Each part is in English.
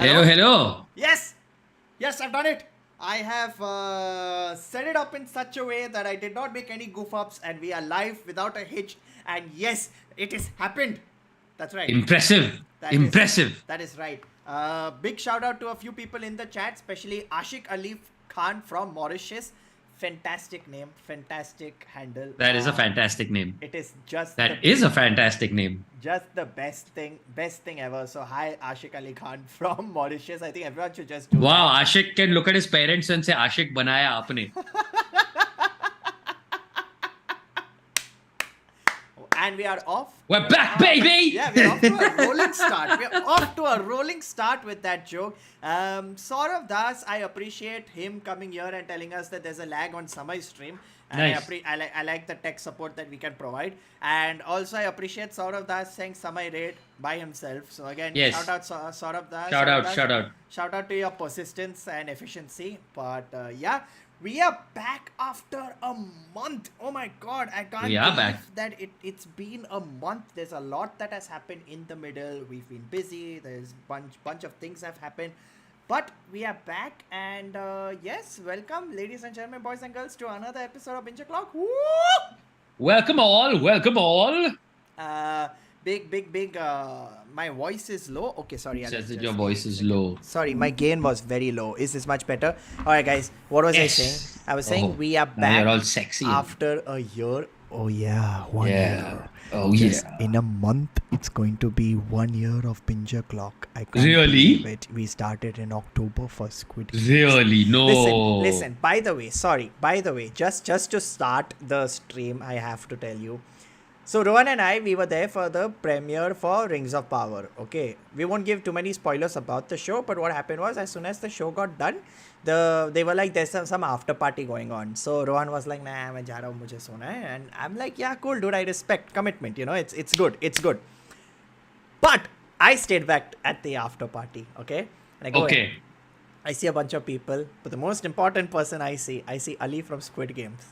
Hello? Hello. Yes! Yes, I've done it! I have set it up in such a way that I did not make any goof ups and we are live without a hitch. And yes, it has happened. That's right. Impressive. That is right. Big shout out to a few people in the chat, especially Ashik Ali Khan from Mauritius. Fantastic name, fantastic handle. That is a fantastic name. It is just That is a fantastic name. just the best thing ever. So hi Ashik Ali Khan from Mauritius. I think everyone should just do Wow, that. Ashik can look at his parents and say, Ashik banaya aapne. And we are off. We're back, baby! Yeah, we're off to a rolling start. We're off to a rolling start with that joke. Saurav Das, I appreciate him coming here and telling us that there's a lag on Samay's stream. And Nice. I like the tech support that we can provide. And also I appreciate Saurav Das saying Samay raid by himself. So again, Yes. shout out Saurav Das. Shout out. Shout out to your persistence and efficiency. But yeah, we are back after a month. Oh my god, I can't We are believe back. that it's been a month. There's a lot that has happened in the middle. We've been busy. There's bunch of things have happened. But we are back and yes, welcome ladies and gentlemen, boys and girls to another episode of Binge-O-Clock. Woo! Welcome all. Big, my voice is low. Okay, sorry. Says that your voice is low. Sorry, my gain was very low. Is this much better? Alright guys, what was I Yes. saying? I was saying we are Now back you're all sexy. after a year. Oh yeah, 1 year. Oh Yes, yeah. in a month, it's going to be 1 year of Binge-O-Clock. I can't Really? believe it. We started in October for Squid Game. Really? No. Listen. By the way, just to start the stream, I have to tell you. So Rohan and I, we were there for the premiere for Rings of Power. Okay, we won't give too many spoilers about the show, but what happened was, as soon as the show got done, they were like, there's some after party going on. So Rohan was like, nah, मैं जा रहा हूँ, मुझे सोना है. And I'm like, yeah, cool, dude. I respect commitment. You know, it's good. But I stayed back at the after party. Okay, and I go in. Okay. I see a bunch of people, but the most important person I see Ali from Squid Games.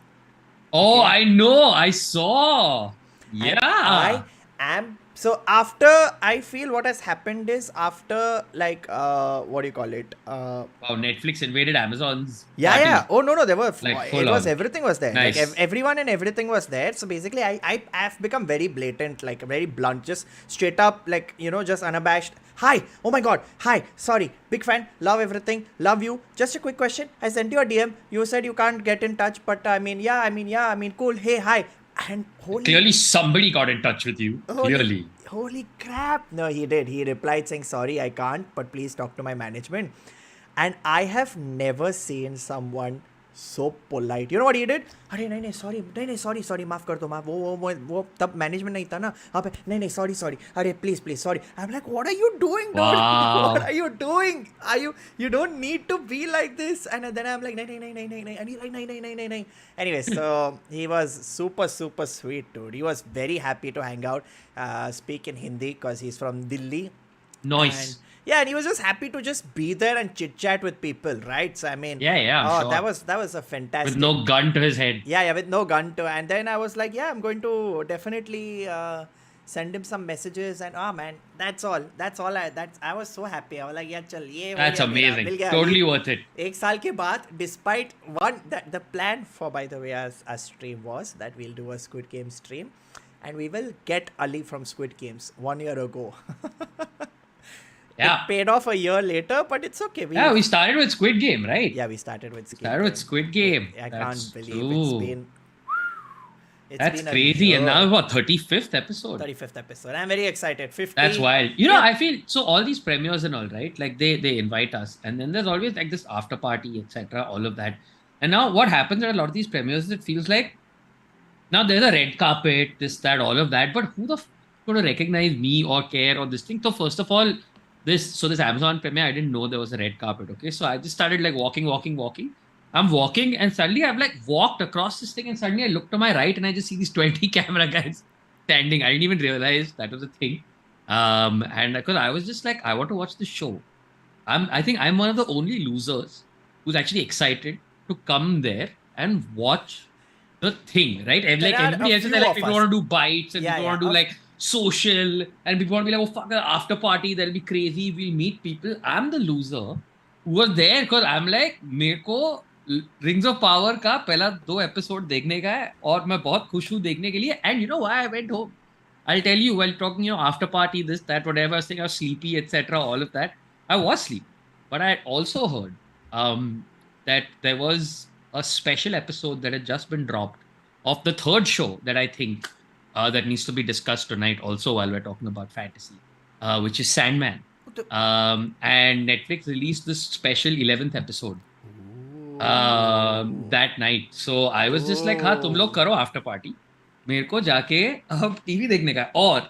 Oh, I know. I saw. Yeah. And I am so after I feel what has happened is after like what do you call it? Wow, Netflix invaded Amazon's. Yeah. party. Oh no, there were Like, it full was on. everything was there. Nice. Like everyone and everything was there. So basically, I've become very blatant, like very blunt, just straight up, like just unabashed. Hi, oh my god, hi, sorry, big fan, love everything, love you. Just a quick question. I sent you a DM. You said you can't get in touch, but I mean, cool. Hey, hi. And Clearly, somebody got in touch with you. Clearly. Holy crap. No, he did. He replied saying, sorry, I can't, but please talk to my management. And I have never seen someone so polite. You know what he did? अरे नहीं sorry माफ कर दो माफ वो तब management नहीं था ना वहाँ पे नहीं sorry अरे please sorry. I'm like, what are you doing, dude? Wow. What are you doing? You don't need to be like this. And then I'm like नहीं and he's like नहीं. Anyway, so he was super sweet, dude. He was very happy to hang out, speak in Hindi because he's from Delhi. Nice. And he was just happy to just be there and chit chat with people, right? So I mean, I'm sure. that was a fantastic. With no gun to his head. Yeah, with no gun to. And then I was like, yeah, I'm going to definitely send him some messages. And man, that's all. I was so happy. I was like, yeah, chal, ye That's amazing. मिल गया. Totally worth it. एक साल के बाद, despite the plan for, by the way, as stream was that we'll do a Squid Game stream. and we will get Ali from Squid Games 1 year ago. Yeah. It paid off a year later, but it's okay. Yeah, we started with Squid Game, right? Yeah, we started with Squid Started Game. with Squid Game. I That's can't believe true. it's That's been a crazy. And now year. what, 35th episode? 35th episode. I'm very excited. 50. That's wild. You know, I feel so all these premieres and all, right? Like they invite us, and then there's always like this after party, etc. All of that. And now what happens at a lot of these premieres? It feels like now there's a red carpet, this, that, all of that. But who the f going to recognize me or care or this thing? So first of all, this Amazon premiere, I didn't know there was a red carpet. Okay, so I just started like walking. I'm walking, and suddenly I've like walked across this thing, and suddenly I look to my right, and I just see these 20 camera guys standing. I didn't even realize that was a thing. And because I was just like, I want to watch the show. I think I'm one of the only losers who's actually excited to come there and watch the thing, right? And like There are everybody a else is few like, of people us. want to do bites and Yeah, people want to do like social and people want to be like, oh fuck, the after party, that'll be crazy. We'll meet people. I'm the loser who was there because I'm like, मेरे को Rings of Power का पहला 2 episode देखने का है और मैं बहुत खुश हूँ देखने के लिए. And you know why I went home? I'll tell you while talking, you know, after party, this, that, whatever. I was saying I was sleepy, etc. All of that. I was sleepy, but I also heard that there was a special episode that had just been dropped of the third show that I think that needs to be discussed tonight. Also, while we're talking about fantasy, which is Sandman. And Netflix released this special 11th episode that night. So I was just like, हाँ तुम लोग करो after party. मेरे को जाके अब TV देखने का है. और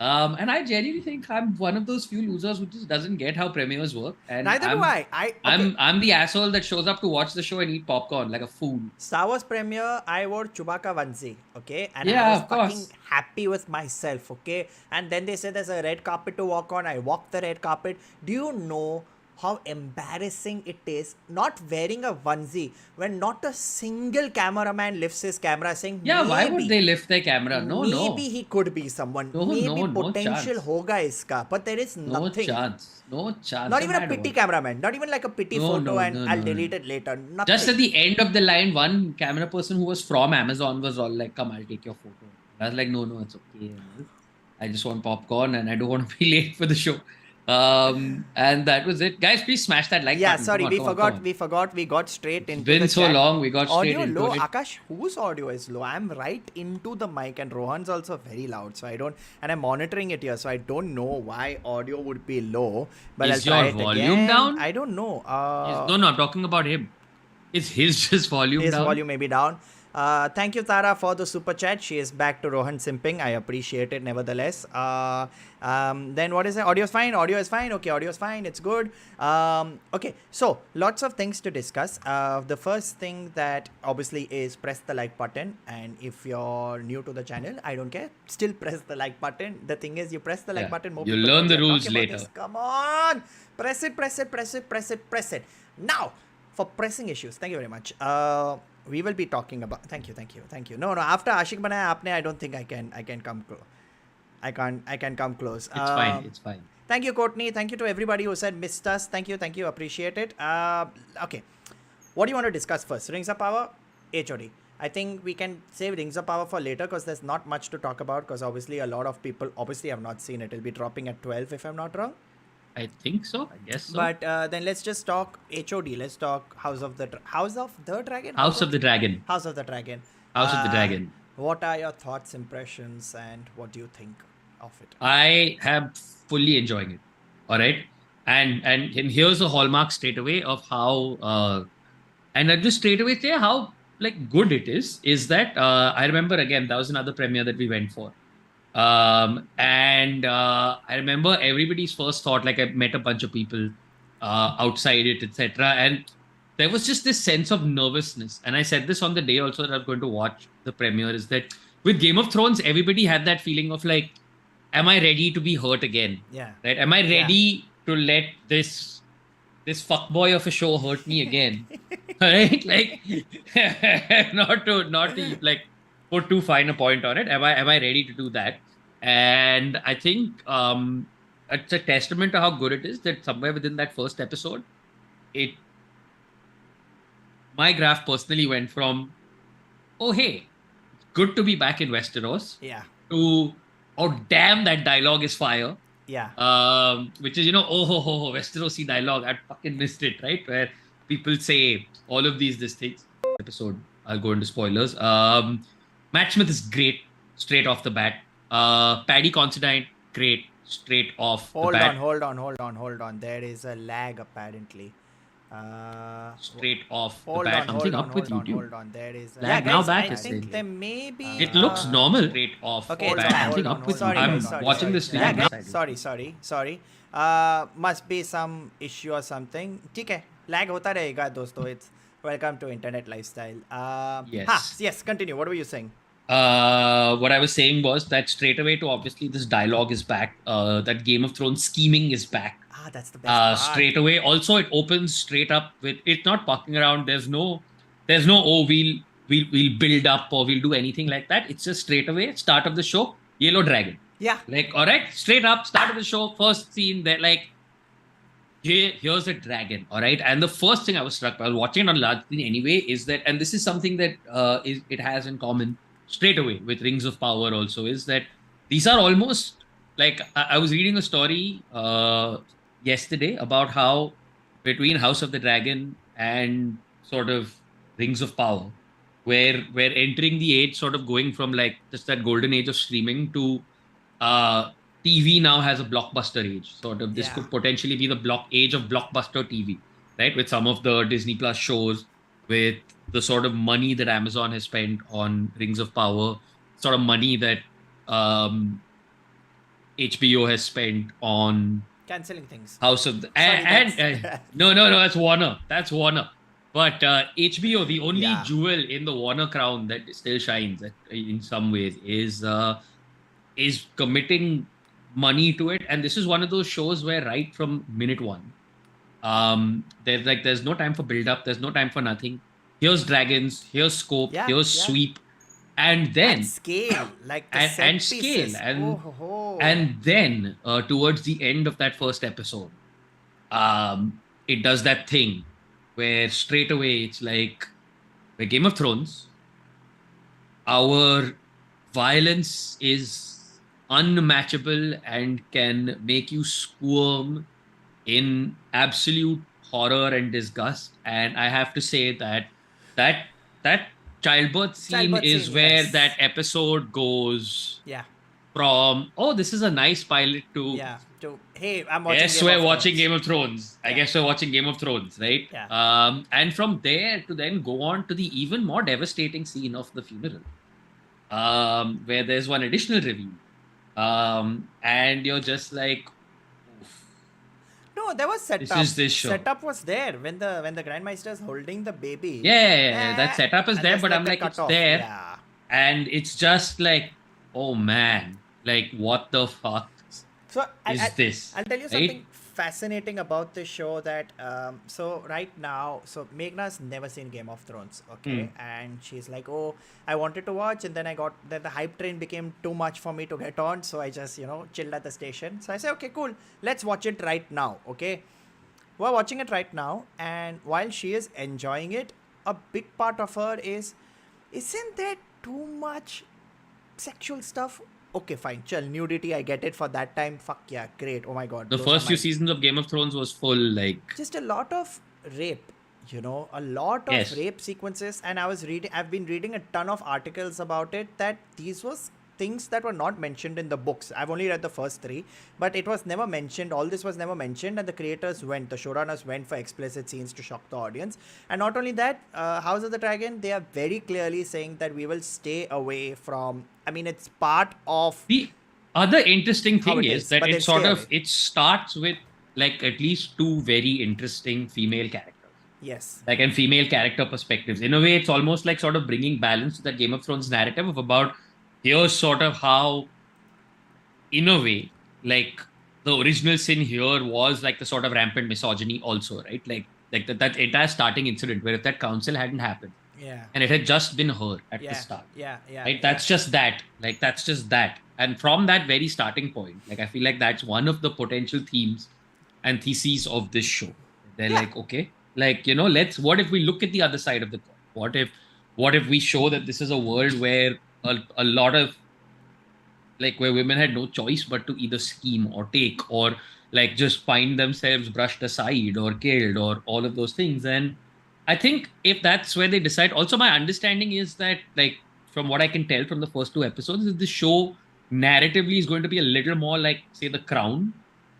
and I genuinely think I'm one of those few losers who just doesn't get how premieres work. And Neither do I. I'm the asshole that shows up to watch the show and eat popcorn like a fool. Star Wars premiere, I wore Chewbacca onesie, okay? And Yeah, I was of course. fucking happy with myself, okay? And then they said there's a red carpet to walk on. I walked the red carpet. Do you know how embarrassing it is not wearing a onesie when not a single cameraman lifts his camera saying, Yeah, why maybe, would they lift their camera? No, maybe he could be someone. No, maybe no potential chance. hoga iska. But there is No nothing. chance. No chance. Not even a Mad pity about. cameraman. Not even like a pity No, photo no, and no, I'll no, delete no. it later. Nothing. Just at the end of the line, one camera person who was from Amazon was all like, come, I'll take your photo. I was like, no, it's okay. I just want popcorn and I don't want to be late for the show. And that was it. Guys, please smash that like button. Sorry, Come on. we forgot. We got straight into It's been the so chat. long, we got straight audio into low. it. Akash, whose audio is low? I'm right into the mic and Rohan's also very loud. So I don't, and I'm monitoring it here. So I don't know why audio would be low. But Is I'll try your it volume again. down? I don't know. No, I'm talking about him. Is his just volume His down? volume may be down. Thank you, Tara, for the super chat. She is back to Rohan simping. I appreciate it nevertheless. Then what is it? Audio is fine. Okay, audio is fine. It's good. Okay, so lots of things to discuss. The first thing that obviously is press the like button. And if you're new to the channel, I don't care. Still press the like button. The thing is, you press the like button. More You people learn know the we are rules talking about later. this. Come on. Press it. Now, for pressing issues. Thank you very much. We will be talking about. Thank you. No. After Ashik Banaya Aapne, I don't think I can come close. I can come close. It's fine. Thank you, Courtney. Thank you to everybody who said missed us. Thank you. Appreciate it. Okay. What do you want to discuss first? Rings of Power, HOD. I think we can save Rings of Power for later because there's not much to talk about because obviously a lot of people obviously have not seen it. It'll be dropping at 12 if I'm not wrong. I think so. I guess so. But then let's just talk HOD. Let's talk House of the Dragon. House of the Dragon. House of the Dragon. What are your thoughts, impressions, and what do you think of it? I am fully enjoying it. All right. And here's a hallmark straight away of how and I'll just straight away say how like good it is that I remember again that was another premiere that we went for. And I remember everybody's first thought, like I met a bunch of people outside it, etc. And there was just this sense of nervousness. And I said this on the day also that I was going to watch the premiere, is that with Game of Thrones, everybody had that feeling of like, am I ready to be hurt again? Yeah. Right? Am I ready to let this fuckboy of a show hurt me again? Right? Like, not to like put too fine a point on it. Am I ready to do that? And I think it's a testament to how good it is that somewhere within that first episode, my graph personally went from, oh hey, it's good to be back in Westeros. Yeah. to, oh damn, that dialogue is fire. Yeah. Which is, oh ho, Westerosi dialogue. I fucking missed it, right? Where people say all of these things. Episode, I'll go into spoilers. Matt Smith is great straight off the bat. Paddy Considine, great straight off the Hold on, bat. hold on. There is a lag apparently. Straight off the Hold bat. on, Something up with YouTube. hold on. There is Lag now guys. back, I is think it? there may be. It looks normal straight off Okay, the it's bat. fine. Something Hold up on, with sorry, YouTube. guys, I'm sorry, watching sorry. this Yeah, stream. guys, sorry. Must be some issue or something. ठीक है, lag होता रहेगा दोस्तों. It's welcome to internet lifestyle. Yes. Yes. Continue. What were you saying? What I was saying was that straight away to obviously this dialogue is back. That Game of Thrones scheming is back. That's the best part. Straight away. Also, it opens straight up with it not fucking around. There's no oh we'll build up or we'll do anything like that. It's just straight away start of the show. Yellow Dragon. Yeah. Like all right, straight up start of the show. First scene. They're like, here's a dragon, all right. And the first thing I was struck by, I was watching it on large screen anyway, is that, and this is something that it has in common straight away with Rings of Power also, is that these are almost like I was reading a story yesterday about how between House of the Dragon and sort of Rings of Power, where we're entering the age, sort of going from like just that golden age of streaming to TV now has a blockbuster age. Sort of this could potentially be the age of blockbuster TV, right? With some of the Disney Plus shows, with the sort of money that Amazon has spent on Rings of Power, sort of money that HBO has spent on canceling things. House of the no, that's Warner. That's Warner. But HBO, the only jewel in the Warner crown that still shines in some ways, is committing money to it. And this is one of those shows where right from minute one, there's no time for build up, there's no time for nothing. Here's dragons, here's scope, here's sweep, and then and scale, like the and set scale, pieces. and then towards the end of that first episode, it does that thing where straight away it's like, with Game of Thrones, our violence is unmatchable and can make you squirm in absolute horror and disgust. And I have to say that childbirth scene is where that episode goes from, oh, this is a nice pilot, to hey, I'm watching Game of Thrones. I guess we're watching Game of Thrones, right? And from there to then go on to the even more devastating scene of the funeral, where there's one additional reveal. And you're just like, oof. No, there was setup. This show. Setup was there when the Grandmaster is holding the baby. Yeah. That setup is there, but I'm like, it's there, and it's just like, oh man, like what the fuck is this? I'll tell you something fascinating about this show, that so right now, so Meghna's never seen Game of Thrones, okay, and she's like, oh, I wanted to watch, and then the hype train became too much for me to get on, so I just chilled at the station. So I say, okay, cool, let's watch it right now. Okay, we're watching it right now, and while she is enjoying it, a big part of her isn't there too much sexual stuff? Okay, fine, chill, nudity, I get it for that time. Fuck yeah, great. Oh my god. The first few seasons of Game of Thrones was full, like, just a lot of rape, a lot of rape sequences. And I've been reading a ton of articles about it, that these was things that were not mentioned in the books. I've only read the first 3, but it was never mentioned. All this was never mentioned, and the showrunners went for explicit scenes to shock the audience. And not only that, House of the Dragon, they are very clearly saying that we will stay away from, I mean, it's part of the other interesting thing is that it starts with like at least 2 very interesting female characters. Yes. Like, and female character perspectives. In a way, it's almost like sort of bringing balance to that Game of Thrones narrative of about, here's sort of how, in a way, like the original sin here was like the sort of rampant misogyny also, right? Like that entire starting incident where if that council hadn't happened, and it had just been her at the start, right? That's just that. Like, that's just that. And from that very starting point, like, I feel like that's one of the potential themes and theses of this show. They're like, okay, like, what if we look at the other side of the coin? What if we show that this is a world where a lot of like where women had no choice but to either scheme or take or like just find themselves brushed aside or killed or all of those things. And I think if that's where they decide, also my understanding is that like from what I can tell from the first two episodes, is the show narratively is going to be a little more like say The Crown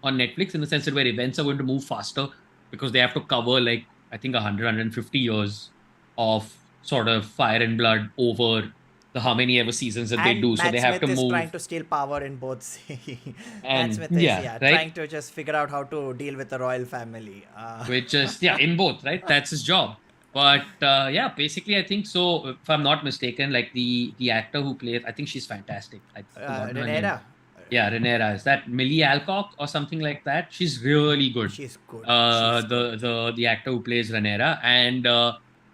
on Netflix, in the sense that where events are going to move faster because they have to cover like I think 150 years of sort of fire and blood over the how many ever seasons that they And do. So Matt they have to Smith is trying move. to steal power in both. Matt And Smith is, yeah, yeah, right. trying to just figure out how to deal with the royal family. Which is yeah, in both, right? That's his job. But yeah, basically, I think so. If I'm not mistaken, like the actor who plays, I think she's fantastic. I've forgotten her name. Renera, Yeah, Renera, is that Millie Alcock or something like that? She's really good. she's good. She's good. The actor who plays Renera, and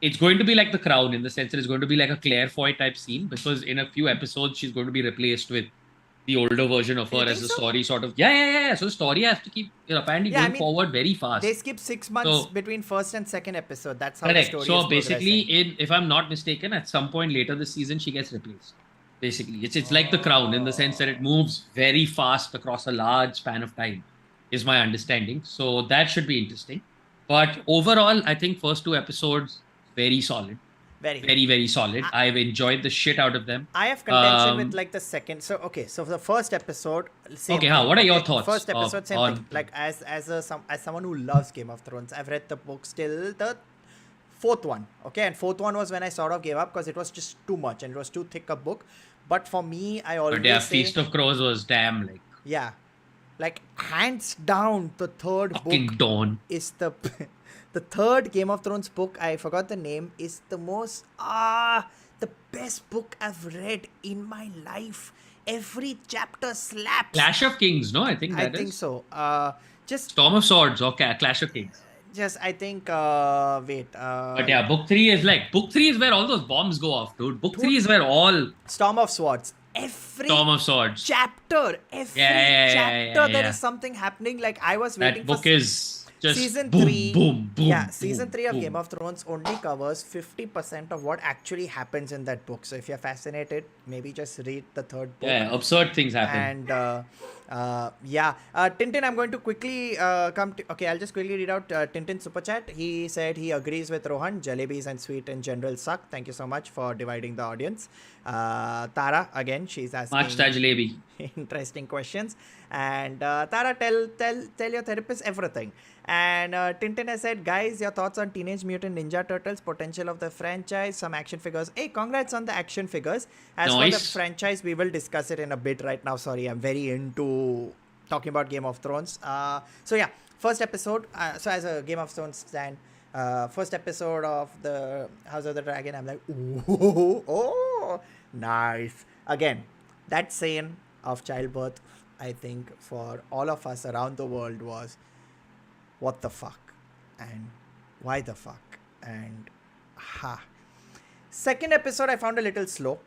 it's going to be like The Crown in the sense that it's going to be like a Claire Foy type scene, because in a few episodes she's going to be replaced with the older version of You her as think the so? story sort of yeah. So the story has to keep apparently Yeah, I going mean, forward very they fast. skip 6 months So between first and second episode. That's how the correct. story is So basically, progressing. in if I'm not mistaken, at some point later this season, she gets replaced. Basically, it's like The Crown in the sense that it Oh. moves very fast across a large span of time, is my understanding. So that should be interesting. But overall, I think first two episodes very solid, Very good. very solid. I, I've enjoyed the shit out of them. I have contention with like the second. So okay, so for the first episode, same Okay, thing. what are your Okay, thoughts first episode, same thing. on? Like as someone who loves Game of Thrones, I've read the books till the fourth one. Okay, and fourth one was when I sort of gave up because it was just too much and it was too thick a book. But for me, I But yeah, always say, Feast of Crows was damn like yeah, like hands down, the third book fucking dawn. is the the third Game of Thrones book. I forgot the name. Is the most the best book I've read in my life. Every chapter slaps. Clash of Kings, no? I think I that think is so. Just Storm of Swords or Clash of Kings. I think wait. But yeah, book three is where all those bombs go off, dude. Book three Dude, is where all Storm of Swords. Every Storm of Swords. chapter, every chapter, there Yeah. is something happening. Like I was That waiting for book is just season boom, 3. boom, Yeah, boom, season boom, 3 of Game boom. of Thrones only covers 50% of what actually happens in that book. So if you're fascinated, maybe just read the third book. Yeah, absurd things happen. And Tintin, I'm going to quickly come to. Okay, I'll just quickly read out Tintin super chat. He said he agrees with Rohan. Jalebis and sweet in general suck. Thank you so much for dividing the audience. Tara, again, she's asking Machta Jalebi. interesting questions. And Tara, tell your therapist everything. And Tintin has said, guys, your thoughts on Teenage Mutant Ninja Turtles, potential of the franchise, some action figures. Hey, congrats on the action figures. As for the Nice. franchise, we will discuss it in a bit right now. Sorry, I'm very into talking about Game of Thrones. So yeah, first episode. So as a Game of Thrones fan, first episode of the House of the Dragon, I'm like, ooh, oh, nice. Again, that scene of childbirth, I think for all of us around the world was, what the fuck and why the fuck and ha. Second episode I found a little slow,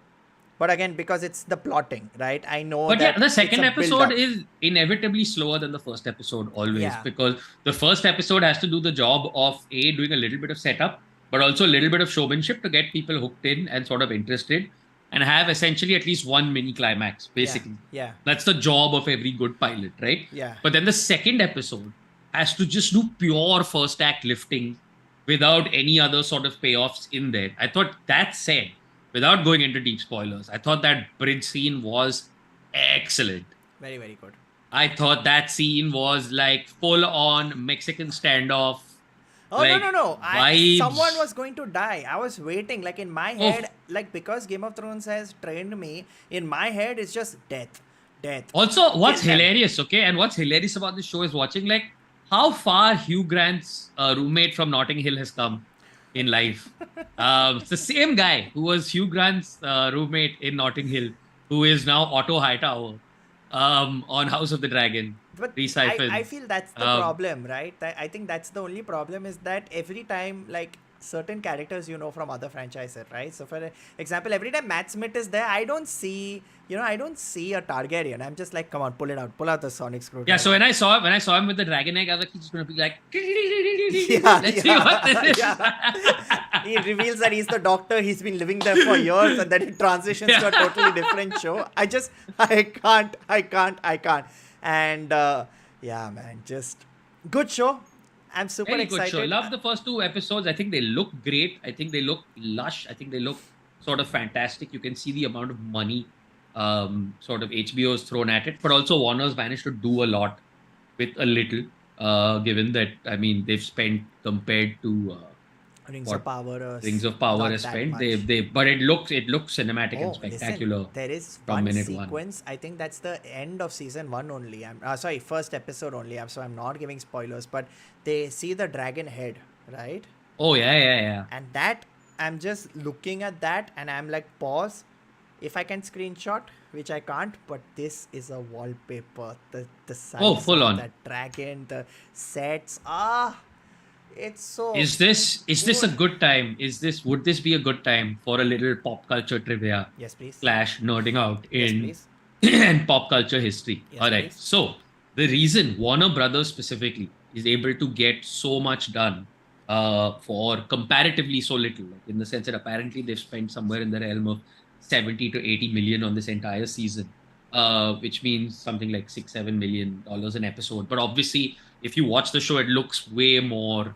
but again because it's the plotting, right? I know But that yeah, the it's a second episode build-up. is inevitably slower than the first episode always, Yeah. because the first episode has to do the job of doing a little bit of setup, but also a little bit of showmanship to get people hooked in and sort of interested, and have essentially at least one mini climax, basically. Yeah. That's the job of every good pilot, right? Yeah. But then the second episode has to just do pure first act lifting without any other sort of payoffs in there. I thought that said, without going into deep spoilers, I thought that bridge scene was excellent. Very, very good. I thought that scene was like full on Mexican standoff. Oh, like, no. vibes. Someone was going to die. I was waiting. Like in my Oh. head, like because Game of Thrones has trained me, in my head it's just death. Death. Also, what's Kill them. hilarious, okay, and what's hilarious about this show is watching like how far Hugh Grant's roommate from Notting Hill has come in life. It's the same guy who was Hugh Grant's roommate in Notting Hill, who is now Otto Hightower on House of the Dragon. But Recycled. I feel that's the problem, right? I think that's the only problem is that every time, like, certain characters you know from other franchises, right? So for example, every time Matt Smith is there, I don't see, I don't see a Targaryen. I'm just like, come on, pull out the sonic Yeah, so screwdriver. when I saw him with the dragon egg, I was like, he's just gonna be like, Yeah, let's see what this is. yeah. He reveals that he's the doctor. He's been living there for years, and then it transitions to a totally different show. I can't. And yeah, man, just good show. I'm super Very good show. I excited. love the first two episodes. I think they look great. I think they look lush. I think they look sort of fantastic. You can see the amount of money sort of HBO's thrown at it, but also Warner's managed to do a lot with a little, given that, I mean, they've spent compared to Rings of what Power, Rings of Power not has that spent. much. But it looks cinematic and Oh, listen, spectacular there is from one minute one. sequence. I think that's the end of season one only. I'm sorry, first episode only. I'm not giving spoilers, but they see the dragon head, right? Oh yeah, yeah, yeah. And that, I'm just looking at that and I'm like, pause. If I can screenshot, which I can't, but this is a wallpaper. The Oh, size full of on. that dragon, the sets. It's so Is this a good. good time? Would this be a good time for a little pop culture trivia Yes, please. slash nerding out Yes, in please. and pop culture history? Yes, All right. please. So the reason Warner Brothers specifically is able to get so much done for comparatively so little, like in the sense that apparently they've spent somewhere in the realm of 70 to 80 million on this entire season, which means something like $6-7 million an episode. But obviously, if you watch the show, it looks way more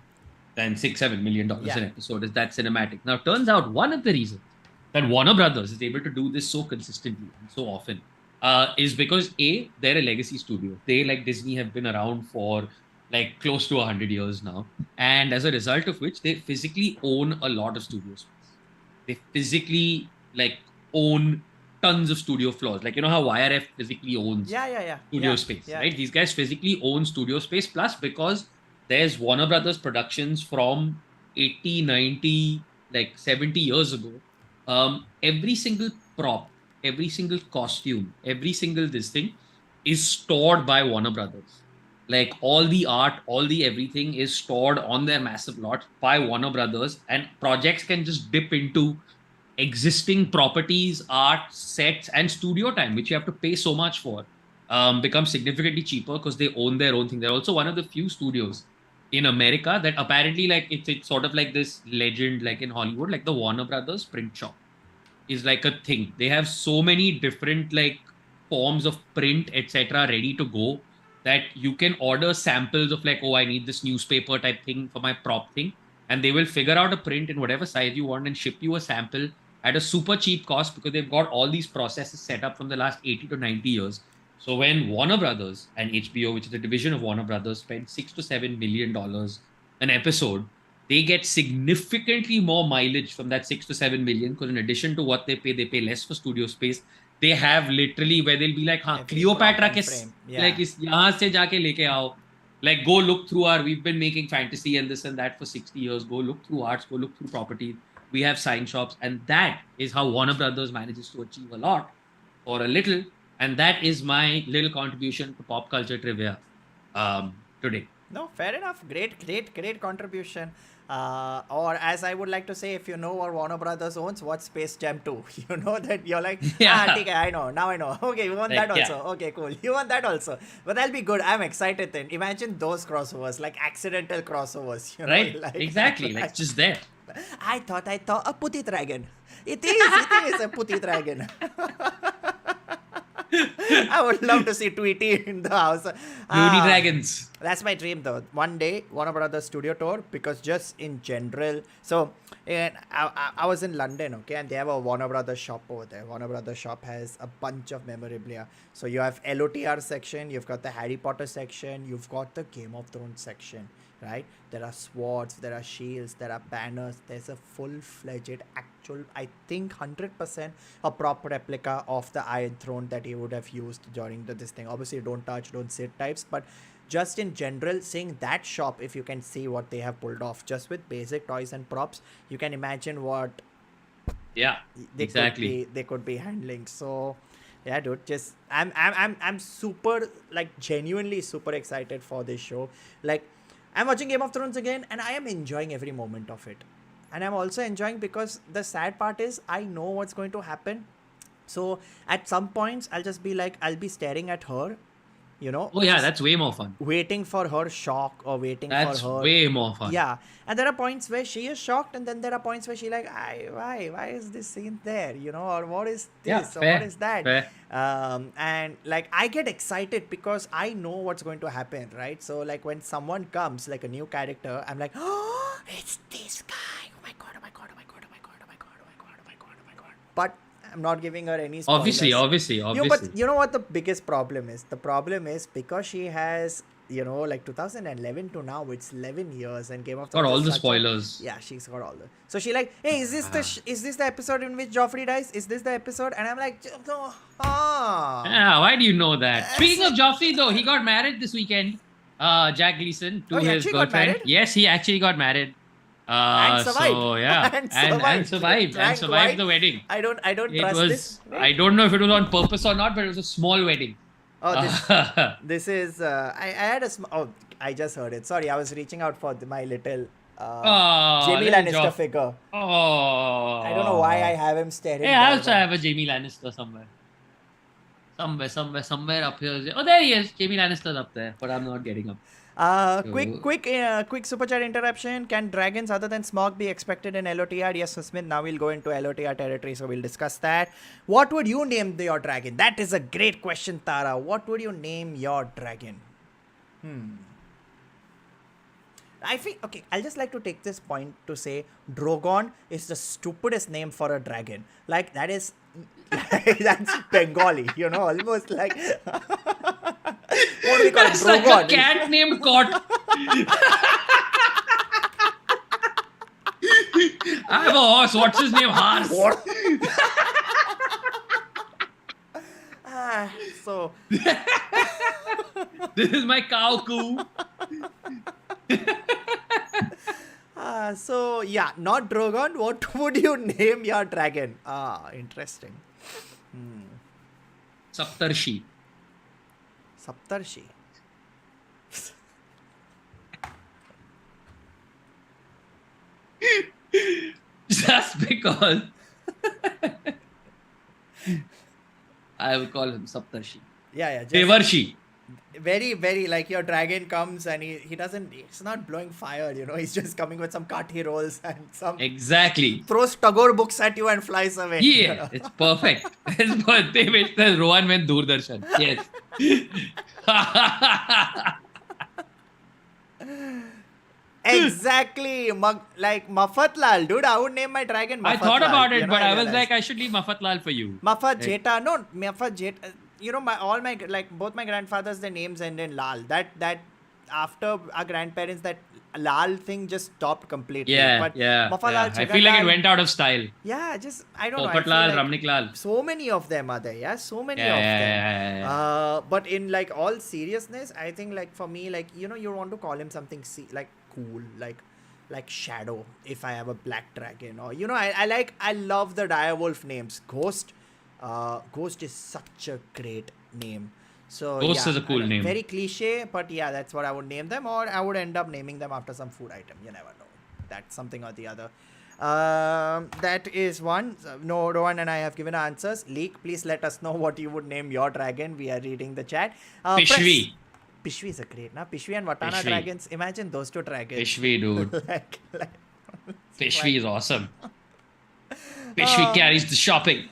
than $6-7 million Yeah. an episode. Is that cinematic? Now, turns out one of the reasons that Warner Brothers is able to do this so consistently and so often is because they're a legacy studio. They, like Disney, have been around for like close to 100 years now, and as a result of which, they physically own a lot of studio space. They physically like own tons of studio floors. Like, you know how YRF physically owns Yeah. studio space, Yeah. right? These guys physically own studio space. Plus, because there's Warner Brothers Productions from 80, 90, like 70 years ago, every single prop, every single costume, every single this thing is stored by Warner Brothers. Like all the art, all the everything is stored on their massive lot by Warner Brothers, and projects can just dip into existing properties, art, sets, and studio time, which you have to pay so much for, becomes significantly cheaper because they own their own thing. They're also one of the few studios in America that apparently, like, it's sort of like this legend, like in Hollywood, like the Warner Brothers print shop is like a thing. They have so many different like forms of print, etc., ready to go that you can order samples of like, oh, I need this newspaper type thing for my prop thing, and they will figure out a print in whatever size you want and ship you a sample at a super cheap cost because they've got all these processes set up from the last 80 to 90 years. So when Warner Brothers and HBO, which is a division of Warner Brothers, spend $6 to $7 million an episode, they get significantly more mileage from that 6 to 7 million because in addition to what they pay less for studio space. They have literally where they'll be like, "Haan, Every prop Cleopatra and kiss frame. Yeah. like is yahan se jaake leke aao. Like go look through we've been making fantasy and this and that for 60 years. Go look through arts, go look through properties. We have sign shops, and that is how Warner Brothers manages to achieve a lot or a little. And that is my little contribution to pop culture trivia today. No, fair enough. Great contribution. Or as I would like to say, if you know what Warner Brothers owns, what's Space Jam 2? You know that you're like, Yeah. okay, I know. Now I know. Okay, you want Like, that also. yeah. Okay, cool. You want that also. But that'll be good. I'm excited then. Imagine those crossovers, like accidental crossovers, Right? like, Exactly. Like it's just there. I thought a putty dragon. It is a putty dragon. I would love to see Tweety in the house. Moody Ah, Dragons. that's my dream though. One day, Warner Brothers studio tour, because just in general. So, I was in London, okay, and they have a Warner Brothers shop over there. Warner Brothers shop has a bunch of memorabilia. So you have LOTR section, you've got the Harry Potter section, you've got the Game of Thrones section, right? There are swords, there are shields, there are banners. There's a full-fledged actual, I think 100% a proper replica of the Iron Throne that he would have used during this thing. Obviously, don't touch, don't sit types, but just in general, seeing that shop, if you can see what they have pulled off just with basic toys and props, you can imagine what Yeah, exactly. they could be handling. So yeah, dude, just I'm super, like, genuinely super excited for this show. Like, I'm watching Game of Thrones again and I am enjoying every moment of it. and I'm also enjoying because the sad part is I know what's going to happen. So at some points I'll just be like, I'll be staring at her, Oh yeah, just that's way more fun. waiting for her shock or waiting for That's her. way more fun. Yeah, and there are points where she is shocked, and then there are points where she like, why is this scene there, or what is Yeah, this, or what fair. is that? Fair. And like I get excited because I know what's going to happen, right? So like when someone comes, like a new character, I'm like, oh, it's this guy. Oh my god! Oh my god! Oh my god! Oh my god! Oh my god! Oh my god! Oh my god! Oh my god! But I'm not giving her any Obviously, spoilers. obviously, But obviously. you know what the biggest problem is? The problem is because she has, like 2011 to now, it's 11 years, and Game of Got Thrones all is the such a, spoilers. yeah, she's got all the. So she like, hey, is this the episode in which Joffrey dies? Is this the episode? And I'm like, no, Yeah, why do you know that? That's Speaking of it. Joffrey, though, he got married this weekend. Jack Gleason Oh, to he his actually got girlfriend. married Yes, he actually got married. and survived, So yeah, and and survived, survived and drank survived wine. the wedding. I don't It trust this. was. I don't know if it was on purpose or not, but it was a small wedding. Oh, Uh, this is I had a oh, I just heard it. Sorry, I was reaching out for my little oh, Jamie little Lannister Joff. figure. Oh. I don't know why I have him staring Hey, I there. also have a Jamie Lannister somewhere. Somewhere up here. Oh, there he is. Jamie Lannister's up there, but I'm not getting up. So- Quick super chat interruption. Can dragons other than Smog be expected in LOTR? Yes, Smith. Now we'll go into LOTR territory, so we'll discuss that. What would you name your dragon? That is a great question, Tara. What would you name your dragon? I think, okay, I'll just like to take this point to say Drogon is the stupidest name for a dragon. Like, that is, that's Bengali, almost like, what do we call it? That's Drogon. like a cat named Cot. I have a horse. What's his name? Hans. What? So, This is my cow coo. so yeah, not Drogon. What would you name your dragon? Interesting. Saptarshi. Saptarshi. Just because I will call him Saptarshi. Yeah, just Devarshi. very, very like your dragon comes and he's not blowing fire, he's just coming with some kathi rolls and some Exactly. throws Tagore books at you and flies away. Yeah, it's perfect. His birthday wish that Rohan went Doordarshan. Yes. Exactly. Like Mafatlal, dude. I would name my dragon Mafatlal. I thought about it, but I was realized. like, I should leave Mafatlal for you. Mafat Right. Jeta. No, Mafat Jeta. Both my grandfathers, their names end in Lal. That after our grandparents, that Lal thing just stopped completely. Yeah, But yeah. Mafalal, I feel like it Chaganlal- went out of style. Yeah, just I don't know. I feel Popatlal, like Ramniklal. so many of them are there. Yeah, so many Yeah, of yeah, them. yeah, yeah. But in like all seriousness, I think like for me, like you want to call him something like cool, like Shadow. If I have a black dragon, or I love the direwolf names. Ghost, Ghost is such a great name. So Ghost yeah, is a cool name. Very cliche, but yeah, that's what I would name them, or I would end up naming them after some food item. You never know. That's something or the other. That is one. No, Rohan and I have given answers. Leak, please let us know what you would name your dragon. We are reading the chat. Pishvi. Pishvi is a great, na? Pishvi and Watana Pishvi. dragons. Imagine those two dragons. Pishvi, dude. like, Pishvi is awesome. Pishvi carries the shopping.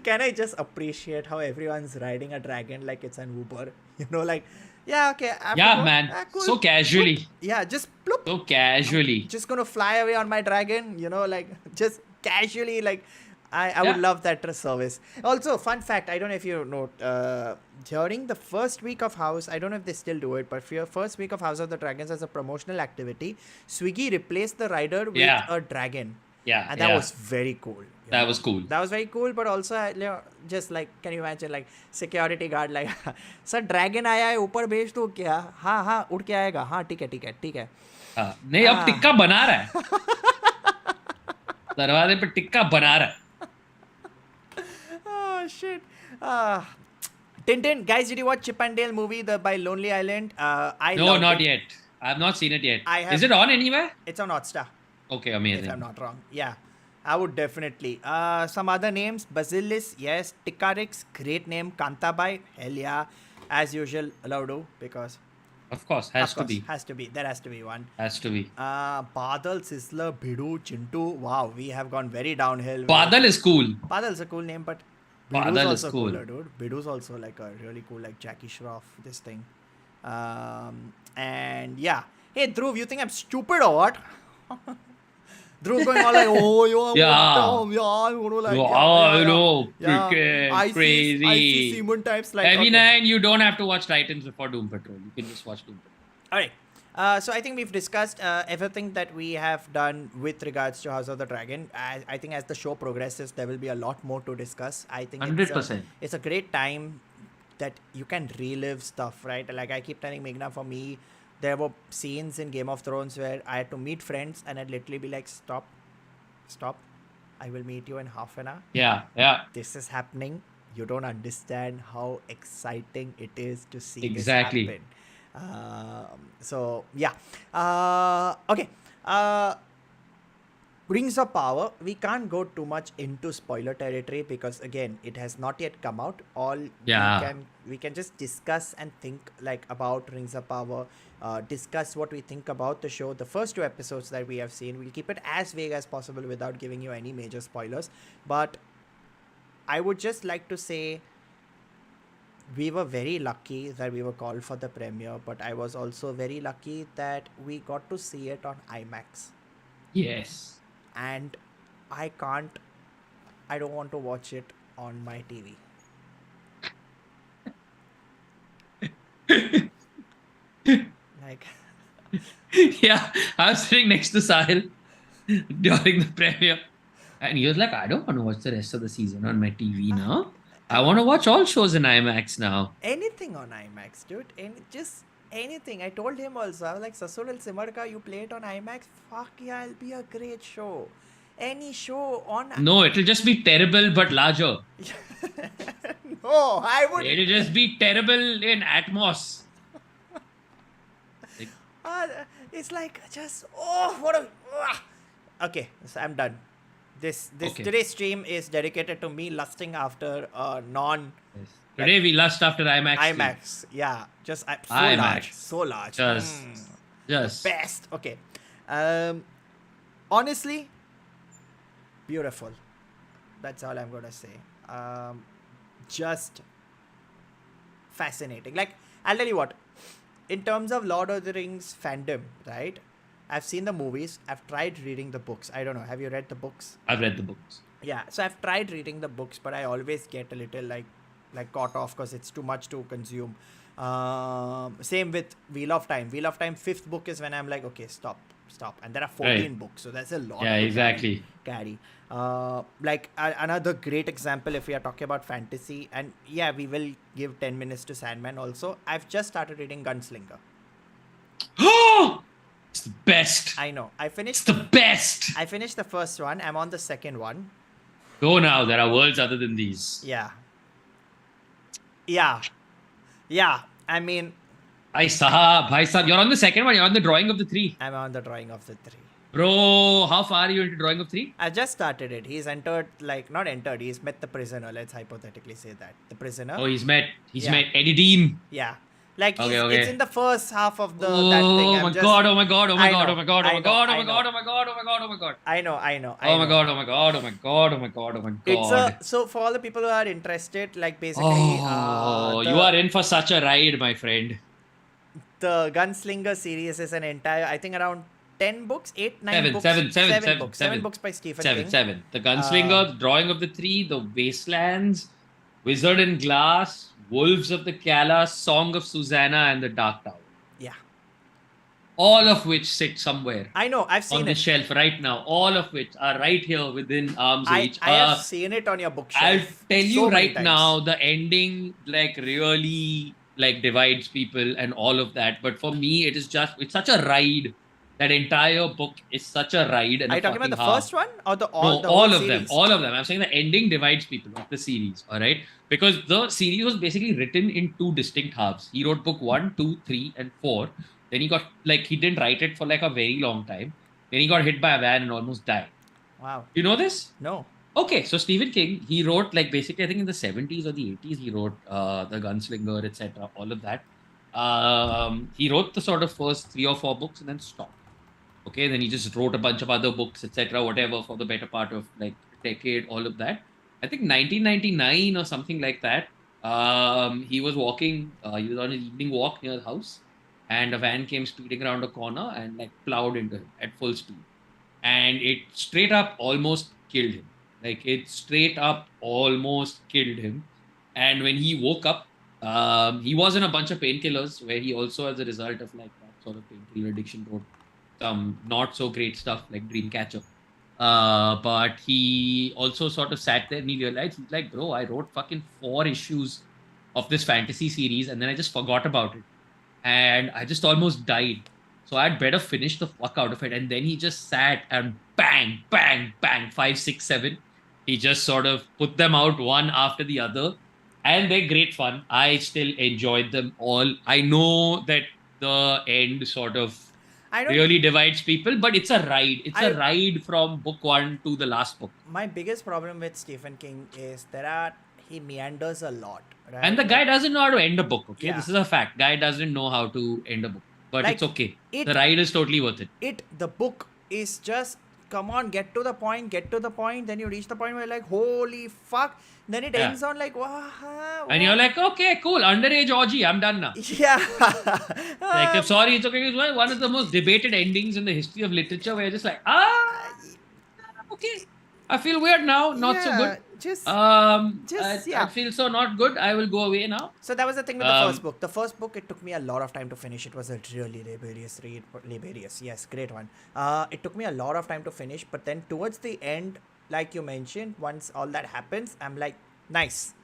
Can I just appreciate how everyone's riding a dragon like it's an Uber? Like, yeah, okay. I have to Yeah, go. man. Ah, cool. So casually. Yeah, just bloop. So casually. Just gonna fly away on my dragon, like just casually, like I would Yeah. love that service. Also, fun fact, I don't know if you know, during the first week of House, I don't know if they still do it, but for your first week of House of the Dragons as a promotional activity, Swiggy replaced the rider with Yeah. a dragon. Yeah. And that yeah. was very cool. That was cool. That was very cool, but also just like, can you imagine like security guard like, sir dragon आया है ऊपर भेज दो क्या? हाँ उड़ के आएगा. हाँ ठीक है. हाँ, नहीं अब टिक्का बना रहा है. दरवाजे पे टिक्का बना रहा है. Oh shit. Tintin, guys, did you watch Chip and Dale movie by Lonely Island? No, not yet. I have not seen it yet. I have- Is it on anywhere? It's on Hotstar, Okay, if amazing. I'm not wrong. Yeah, I would definitely. Some other names: Basilis, yes. Tikarix, great name. Kantabai, hell yeah. As usual, Laudu, because Of course, of course has to be. There has to be one. has to be. Badal, Sizzler, Bidu, Chintu. Wow, we have gone very downhill. Badal is cool. Badal's a cool name, but Bidu's Badal is also cool. cooler, dude. Bidu's also like a really cool, like Jackie Shroff, this thing. And yeah. Hey, Dhruv, you think I'm stupid or what? Dhruv going all like, oh, Yeah. I'm going to like, I know, freaking I crazy. see Simon types like, Heavy okay. 9, you don't have to watch Titans before Doom Patrol. You can just watch Doom Patrol. All right. So I think we've discussed everything that we have done with regards to House of the Dragon. I think as the show progresses, there will be a lot more to discuss. I think 100%. it's a great time that you can relive stuff, right? Like I keep telling Meghna, for me, there were scenes in Game of Thrones where I had to meet friends and I'd literally be like, stop. I will meet you in half an hour. Yeah. This is happening. You don't understand how exciting it is to see Exactly. this happen. So yeah. Okay. Rings of Power. We can't go too much into spoiler territory because again, it has not yet come out. Yeah. We can just discuss and think like about Rings of Power. Discuss what we think about the show. The first 2 episodes that we have seen. We'll keep it as vague as possible without giving you any major spoilers. But I would just like to say we were very lucky that we were called for the premiere, but I was also very lucky that we got to see it on IMAX. Yes. And I don't want to watch it on my TV. Like, Yeah, I was sitting next to Sahil during the premiere, and he was like, I don't want to watch the rest of the season on my TV now. I want to watch all shows in IMAX now. anything on IMAX, dude. Just anything. I told him also. I was like, Sasul and Simarka, you play it on IMAX? Fuck yeah, it'll be a great show. Any show on... No, it'll just be terrible but larger. No, I would... It'll just be terrible in Atmos. It's like just... Oh, what a... Okay, so I'm done. This Okay. Today's stream is dedicated to me lusting after non... Yes. Today we lust after IMAX. IMAX. Yeah, just so IMAX. large. So large. Just. Best. Okay. Honestly, beautiful. That's all I'm gonna say. Just fascinating. Like, I'll tell you what. In terms of Lord of the Rings fandom, right? I've seen the movies. I've tried reading the books. I don't know. Have you read the books? I've read the books. Yeah. So I've tried reading the books, but I always get a little like caught off because it's too much to consume. Same with Wheel of Time. Wheel of Time 5th book is when I'm like, okay, stop. And there are 14 Right. books, so that's a lot. Yeah, to exactly. carry. Another great example if we are talking about fantasy, and yeah, we will give 10 minutes to Sandman also. I've just started reading Gunslinger. It's the best. I know. I It's finished the best. I finished the first one. I'm on the second one. Go now. There are worlds other than these. Yeah. I mean, Bhai Sahab, you're on the second one. You're on the drawing of the 3. I'm on the drawing of the 3. Bro, how far are you into drawing of 3? I just started it. He's not entered. He's met the prisoner. Let's hypothetically say that the prisoner. Oh, he's met Yeah. Eddie Dean. Yeah, like Okay, it's, okay. it's in the first half of that thing. Oh my god, oh my god, oh my I god, know, oh my god, oh I my know, god, oh I my know. god, oh my god, oh my god, oh my god. I know. Oh my god, oh my god, oh my god, oh my god, oh my god. So for all the people who are interested, like basically, Oh, you are in for such a ride, my friend. the Gunslinger series is an entire, I think around 10 books, 8, 9 Seven, books, seven, seven seven, books, seven. 7 books by Stephen King. Seven. The Gunslinger, Drawing of the 3, The Wastelands, Wizard in Glass, Wolves of the Kala, Song of Susanna, and The Dark Tower. Yeah, All of which sit somewhere I know. I've seen on the it. shelf right now. All of which are right here within arm's reach. I have seen it on your bookshelf. I'll tell you so many right times. now, the ending really divides people and all of that. But for me, it's such a ride. That entire book is such a ride. And Are you talking about the first one or the No, the all whole of them. series? All of them. I'm saying the ending divides people of the series. All right, because the series was basically written in 2 distinct halves. He wrote book 1, 2, 3, and 4. Then he got like he didn't write it for like a very long time. Then he got hit by a van and almost died. Wow. You know this? No. Okay, so Stephen King, he wrote like basically I think in the 70s or the 80s he wrote the Gunslinger, etc. All of that. He wrote the sort of first 3 or 4 books and then stopped. Okay, then he just wrote a bunch of other books, etc., whatever, for the better part of like a decade, all of that. I think 1999 or something like that. He was walking, he was on an evening walk near the house, and a van came speeding around a corner and like plowed into him at full speed. And it straight up almost killed him. Like it straight up almost killed him. And when he woke up, he was in a bunch of painkillers, where he also, as a result of like that sort of painkiller addiction, wrote some not so great stuff like Dreamcatcher. But he also sort of sat there and he realized, he's like, bro, I wrote fucking 4 issues of this fantasy series and then I just forgot about it. And I just almost died. So I'd better finish the fuck out of it. And then he just sat and bang, bang, bang, 5, 6, 7. He just sort of put them out one after the other. And they're great fun. I still enjoyed them all. I know that the end sort of I don't. really divides people, but it's a ride. It's a I ride from book one to the last book. My biggest problem with Stephen King is he meanders a lot, And right? the guy doesn't know how to end a book, okay? Yeah. This is a fact. Guy doesn't know how to end a book. But Like, it's okay. it The ride is totally worth it. the book is just, come on, get to the point, then you reach the point where you're like, holy fuck, then it Yeah. ends on like, wow, And you're like, okay, cool. Underage orgy. I'm done now. yeah. Like, I'm sorry, it's okay. It's one of the most debated endings in the history of literature, where you're just like, okay. I feel weird now. Not so good. just I feel so not good. I will go away now. So that was the thing with the first Um, book. The first book, it took me a lot of time to finish. It was a really laborious read. Laborious, yes, great one. It took me a lot of time to finish, but then towards the end, like you mentioned, once all that happens, I'm like, nice,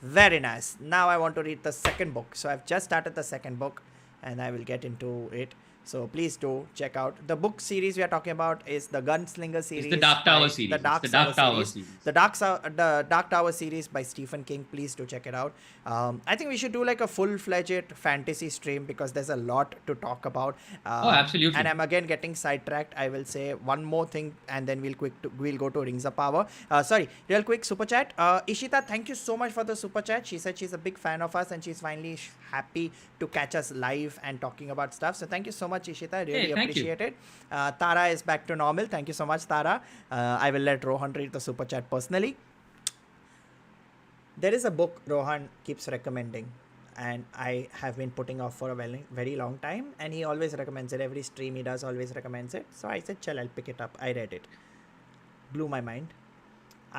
very nice. Now I want to read the second book. So I've just started the second book, and I will get into it. So please do check out the book series we are talking about. Is the Gunslinger series? it's the Dark Tower by- series. The Dark, It's the Dark Tower series. series. The Dark Tower series by Stephen King. Please do check it out. I think we should do like a full-fledged fantasy stream because there's a lot to talk about. Oh, absolutely. And I'm again getting sidetracked. I will say one more thing, and then we'll go to Rings of Power. Sorry, real quick super chat. Ishita, thank you so much for the super chat. She said she's a big fan of us and she's finally happy to catch us live and talking about stuff. So thank you so much, Ishita. I really Hey, thank you. appreciate it. Tara is back to normal. Thank you so much, Tara. I will let Rohan read the super chat personally. There is a book Rohan keeps recommending, and I have been putting off for a very long time, and he always recommends it. Every stream he does always recommends it. So I said, "Chal, I'll pick it up." I read it. Blew my mind.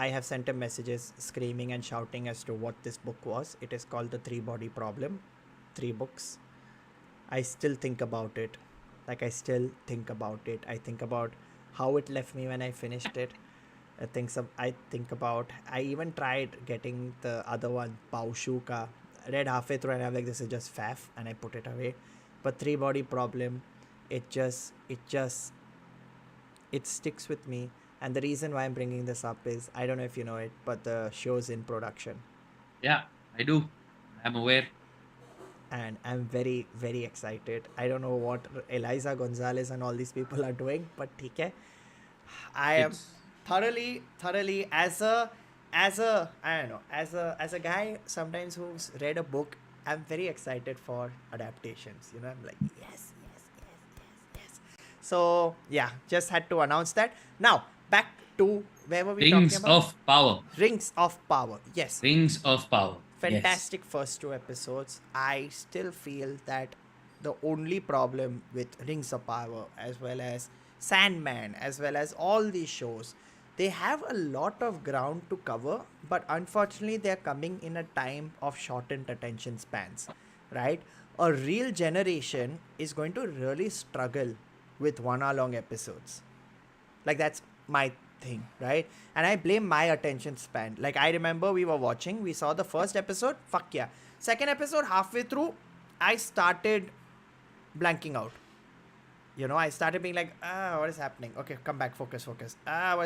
I have sent him messages screaming and shouting as to what this book was. It is called The Three Body Problem. 3 books. I still think about it. Like, I still think about it. I think about how it left me when I finished it. I think about, I even tried getting the other one, Baushuka. Read halfway through and I'm like, this is just faff, and I put it away. But Three Body Problem, it sticks with me. And the reason why I'm bringing this up is, I don't know if you know it, but the show's in production. Yeah, I do. I'm aware. And I'm very, very excited. I don't know what Eliza Gonzalez and all these people are doing, but okay. I am It's thoroughly as a I don't know, as a guy sometimes who's read a book, I'm very excited for adaptations. You know, I'm like, yes. So yeah, just had to announce that. Now back to where were we Rings talking about? of Power. Rings of Power. Yes. Rings of Power. Yes. Fantastic first 2 episodes. I still feel that the only problem with Rings of Power, as well as Sandman, as well as all these shows, they have a lot of ground to cover, but unfortunately they're coming in a time of shortened attention spans, right? A real generation is going to really struggle with 1 hour long episodes. Like, that's my thing, right? And I blame my attention span. Like, I remember we saw the first episode, fuck yeah. Second episode, halfway through, I started blanking out. You know, I started being like, what is happening? Okay, come back, focus. What is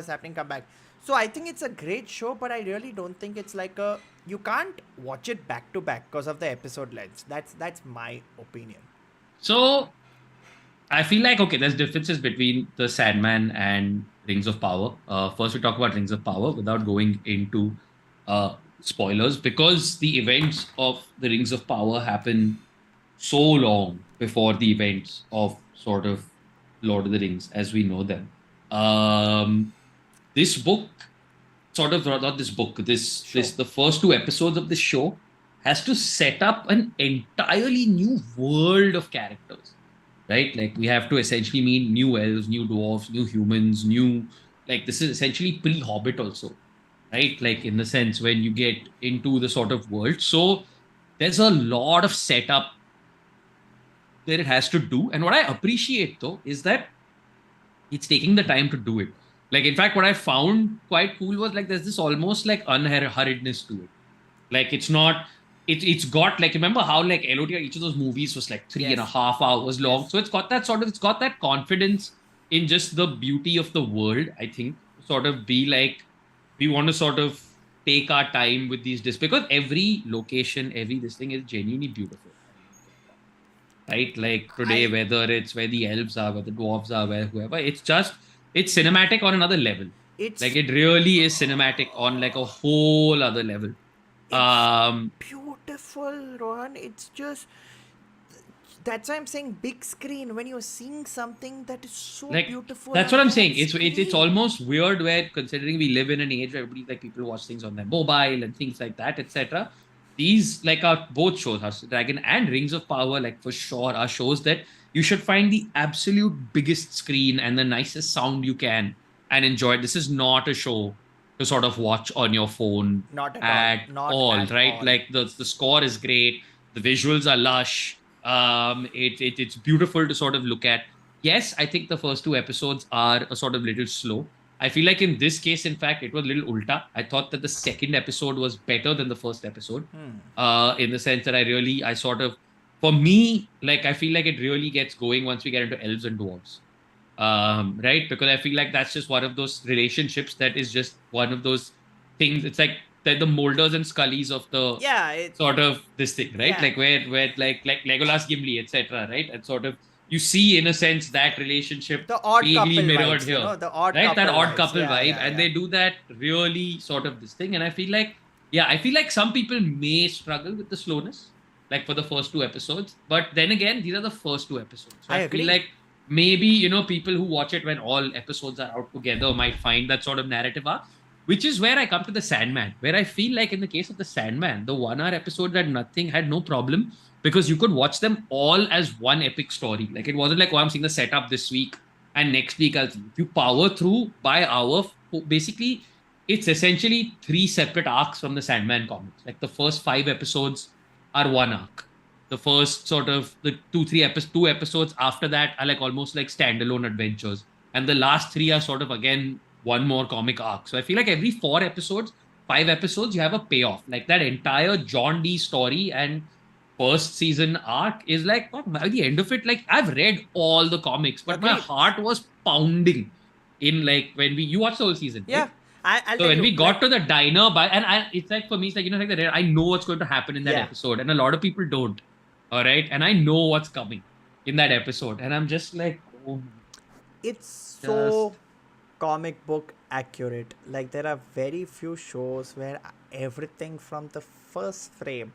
happening? Come back. So I think it's a great show, but I really don't think it's like you can't watch it back to back because of the episode length. That's my opinion. So I feel like okay, there's differences between the Sandman and Rings of Power. First, we talk about Rings of Power without going into spoilers because the events of the Rings of Power happen so long before the events of sort of Lord of the Rings as we know them. Um, this book, sort of not this book, this Show. the first two episodes of this show has to set up an entirely new world of characters, right? Like we have to essentially meet new elves, new dwarfs, new humans, new like this is essentially pre-Hobbit also, right? Like in the sense when you get into the sort of world. So there's a lot of setup that it has to do. And what I appreciate though is that it's taking the time to do it. Like in fact, what I found quite cool was like there's this almost like unhurriedness to it. Like it's not it's got like remember how like LOT each of those movies was like three and a Yes. half hours long. Yes. So it's got that sort of it's got that confidence in just the beauty of the world, I think, to sort of be like we want to sort of take our time with these discs because every location, every this thing is genuinely beautiful. Right? Like today, I whether it's where the elves are, where the dwarves are, where whoever, it's just it's cinematic on another level. Like it's it really is cinematic on like a whole other level. it's Um, beautiful, Rohan. It's just that's why I'm saying big screen. When you're seeing something that is so like beautiful that's what on I'm that saying. It's screen. almost weird where considering we live in an age where everybody like people watch things on their mobile and things like that, etc. These like are both shows, House of the Dragon and Rings of Power, like for sure, are shows that you should find the absolute biggest screen and the nicest sound you can and enjoy it. This is not a show to sort of watch on your phone Not at all. at Not all, at right? all. Like the score is great, the visuals are lush. It's beautiful to sort of look at. Yes, I think the first two episodes are a sort of little slow. I feel like in this case, in fact, it was a little ulta. I thought that the second episode was better than the first episode. In the sense that I sort of, for me, like I feel like it really gets going once we get into elves and dwarves. Right? Because I feel like that's just one of those relationships that is just one of those things. It's like the Molders and Scullys of the Yeah, it. sort of this thing, right? Yeah, Like where like Legolas, Gimli, etc. Right? And sort of you see in a sense that relationship the odd vaguely couple mirrored vibes. You here, know, the odd right? That couple odd vibes. couple Yeah, vibe, yeah, and yeah. they do that really sort of this thing. And I feel like, yeah, I feel like some people may struggle with the slowness, like for the first two episodes. But then again, these are the first two episodes, so I I feel agree. like maybe people who watch it when all episodes are out together might find that sort of narrative arc, which is where I come to the Sandman, where I feel like in the case of the Sandman, the 1 hour episode had no problem because you could watch them all as one epic story. Like it wasn't like, oh, I'm seeing the setup this week and next week I'll see. If you power through by hour, basically it's essentially three separate arcs from the Sandman comics. Like the first five episodes are one arc. The first sort of the two episodes after that are like almost like standalone adventures, and the last three are sort of again one more comic arc. So I feel like every four episodes, five episodes, you have a payoff. Like that entire John D story and first season arc is like by the end of it, like I've read all the comics, but my Agreed. heart was pounding in like when we you watched the whole season, Yeah, right? I'll So tell when you. we Like, got to the diner by it's like for me, it's like like I know what's going to happen in that yeah, episode, and a lot of people don't. All right, and I know what's coming in that episode, and I'm just like, oh my, it's so just comic book accurate. Like, there are very few shows where everything from the first frame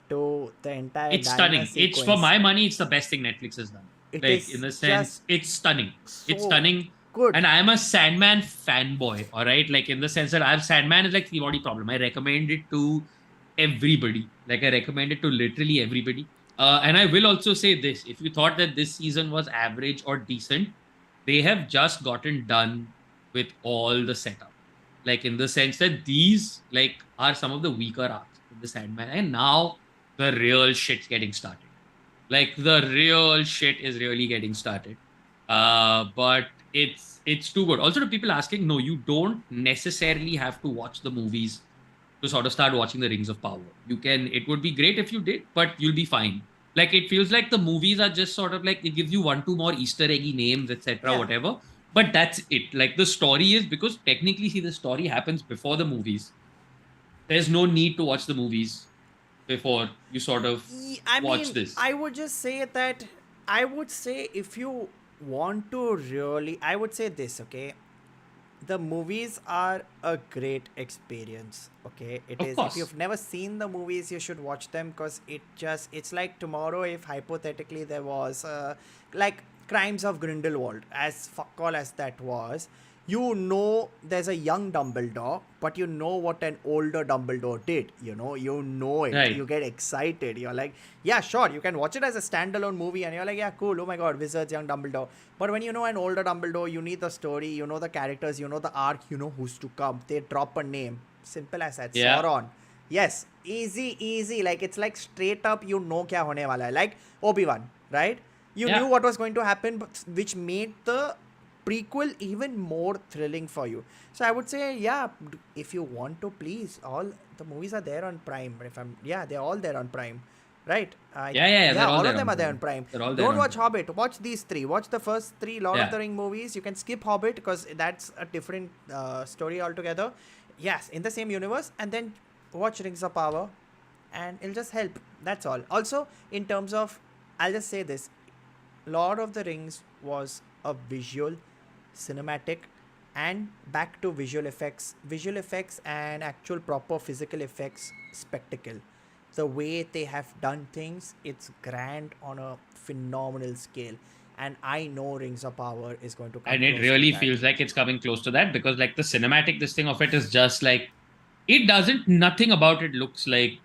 to the entire it's diner stunning. It's for sequence, my money, it's the best thing Netflix has done. it Like in is the just sense, it's stunning. It's so stunning. good. And I'm a Sandman fanboy, all right? Like in the sense that I have Sandman is like the body problem. I recommend it to everybody. Like I recommend it to literally everybody. And I will also say this: if you thought that this season was average or decent, they have just gotten done with all the setup. Like in the sense that these like are some of the weaker arcs in the Sandman, and now the real shit's getting started. Like the real shit is really getting started. But it's too good. Also, to people asking, no, you don't necessarily have to watch the movies to sort of start watching the Rings of Power. You can. It would be great if you did, but you'll be fine. Like it feels like the movies are just sort of like it gives you one, two more Easter eggy names, etc., Yeah, whatever. But that's it. Like the story is because technically, see, the story happens before the movies. There's no need to watch the movies before you sort of I watch mean, this. I would just say that I would say if you want to really, I would say this, okay? The movies are a great experience, okay? It Of is. If course. you've never seen the movies, you should watch them because it's like tomorrow if hypothetically there was, like Crimes of Grindelwald, as fuck all as that was. There's a young Dumbledore, but you know what an older Dumbledore did. You know it. Right. You get excited. You're like, yeah, sure, you can watch it as a standalone movie, and you're like, yeah, cool. Oh my god, wizards, young Dumbledore. But when you know an older Dumbledore, you need the story, you know the characters, you know the arc, you know who's to come. They drop a name. Simple as that. Yeah. Sauron. Yes, easy, easy. Like it's like straight up, you know kya hone wala hai. Like Obi-Wan, right? You knew Yeah. what was going to happen, which made the prequel even more thrilling for you. So I would say, yeah, if you want to, please, all the movies are there on Prime. They're all there on Prime, right? Yeah. They're Yeah, all all there of them on are there on Prime. Prime. They're all there Don't on watch Prime. Hobbit. Watch these three. Watch the first three Lord of Yeah. the Ring movies. You can skip Hobbit because that's a different story altogether. Yes, in the same universe, and then watch Rings of Power, and it'll just help. That's all. Also, in terms of, I'll just say this: Lord of the Rings was a visual, cinematic, and back to visual effects and actual proper physical effects spectacle. The way they have done things, it's grand on a phenomenal scale. And I know Rings of Power is going to come And it close to really that. feels like it's coming close to that because like the cinematic this thing of it is just like it doesn't nothing about it looks like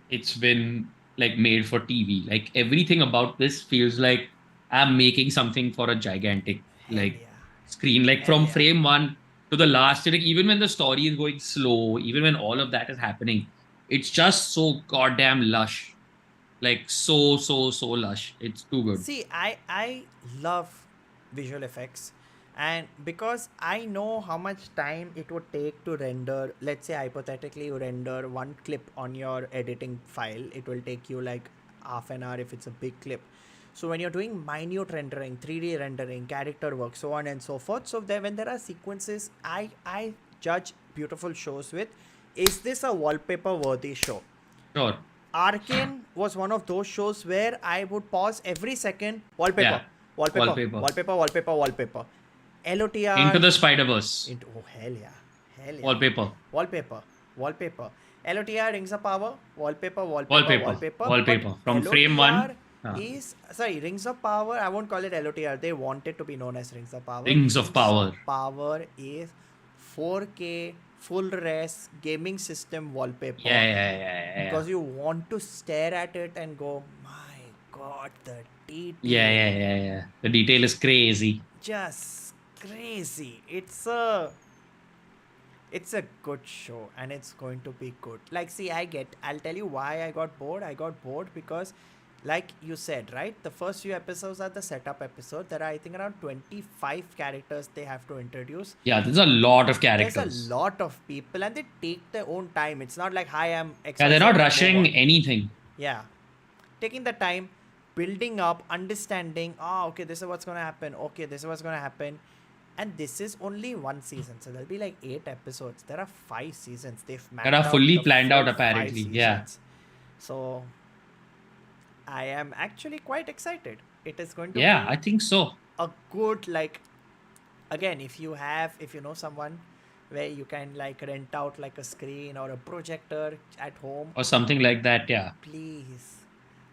it's been like made for TV. Like everything about this feels like I'm making something for a gigantic Hell like yeah. screen. Like Hell from yeah. frame one to the last, like even when the story is going slow, even when all of that is happening, it's just so goddamn lush. Like so lush. It's too good. See, I love visual effects, and because I know how much time it would take to render, let's say hypothetically you render one clip on your editing file, it will take you like half an hour if it's a big clip. So when you're doing minute rendering, 3D rendering, character work, so on and so forth, so there when there are sequences, I judge beautiful shows with, is this a wallpaper worthy show? Sure. Arcane was one of those shows where I would pause every second. Wallpaper, Yeah. wallpaper, Wallpaper. wallpaper, wallpaper, wallpaper. Into LOTR. the Spider-Verse. Oh hell yeah, hell yeah. Wallpaper. Wallpaper, wallpaper. LOTR Rings of Power. Wallpaper, wallpaper, Wallpaper. wallpaper. But Wallpaper. From frame LOTR one. uh, is sorry. Rings of Power. I won't call it LOTR. They want it to be known as Rings of Power. Rings of Rings of Power. Power is 4K full res gaming system wallpaper Yeah. because you want to stare at it and go, my god, the detail, Yeah. The detail is crazy. just crazy. It's a good show and it's going to be good. Like, see, I'll tell you why I got bored. I got bored because, like you said, right, the first few episodes are the setup episode. There are, I think, around 25 characters they have to introduce. Yeah, there's a lot of There's a characters. lot of people and they take their own time. It's not like, hi, I'm Yeah, they're XYZ, not now move rushing on. anything. Yeah, taking the time, building up, understanding, okay, this is what's going to happen, okay, this is what's going to happen. And this is only one season, so there'll be like 8 episodes. There are 5 seasons. They've That mapped are out fully the planned out full five apparently. Yeah. seasons. So I am actually quite excited. It is going to Yeah, I be think so. a good, like, again, if you know someone where you can like rent out like a screen or a projector at home, Or something like that. Yeah. please,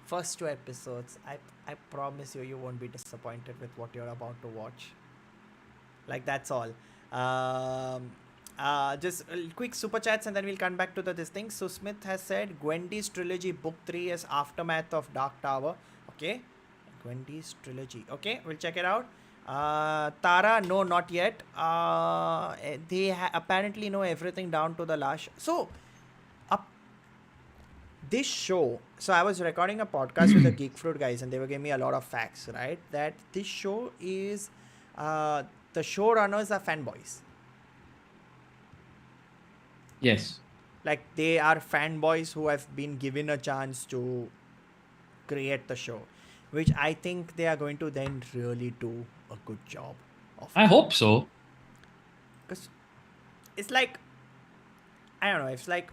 first 2 episodes, I promise you won't be disappointed with what you're about to watch. Like, that's all. Just quick super chats and then we'll come back to this thing. So Smith has said Gwendy's trilogy book 3 is aftermath of Dark Tower. Okay, Gwendy's trilogy. Okay, we'll check it out. Tara, no, not yet. They apparently know everything down to the last. So this show, so I was recording a podcast with the Geek Fruit guys and they were giving me a lot of facts, right? That this show is, the showrunners are fanboys. Yes. Like, they are fanboys who have been given a chance to create the show, which I think they are going to then really do a good job of. I hope so. Because it's like, I don't know, it's like,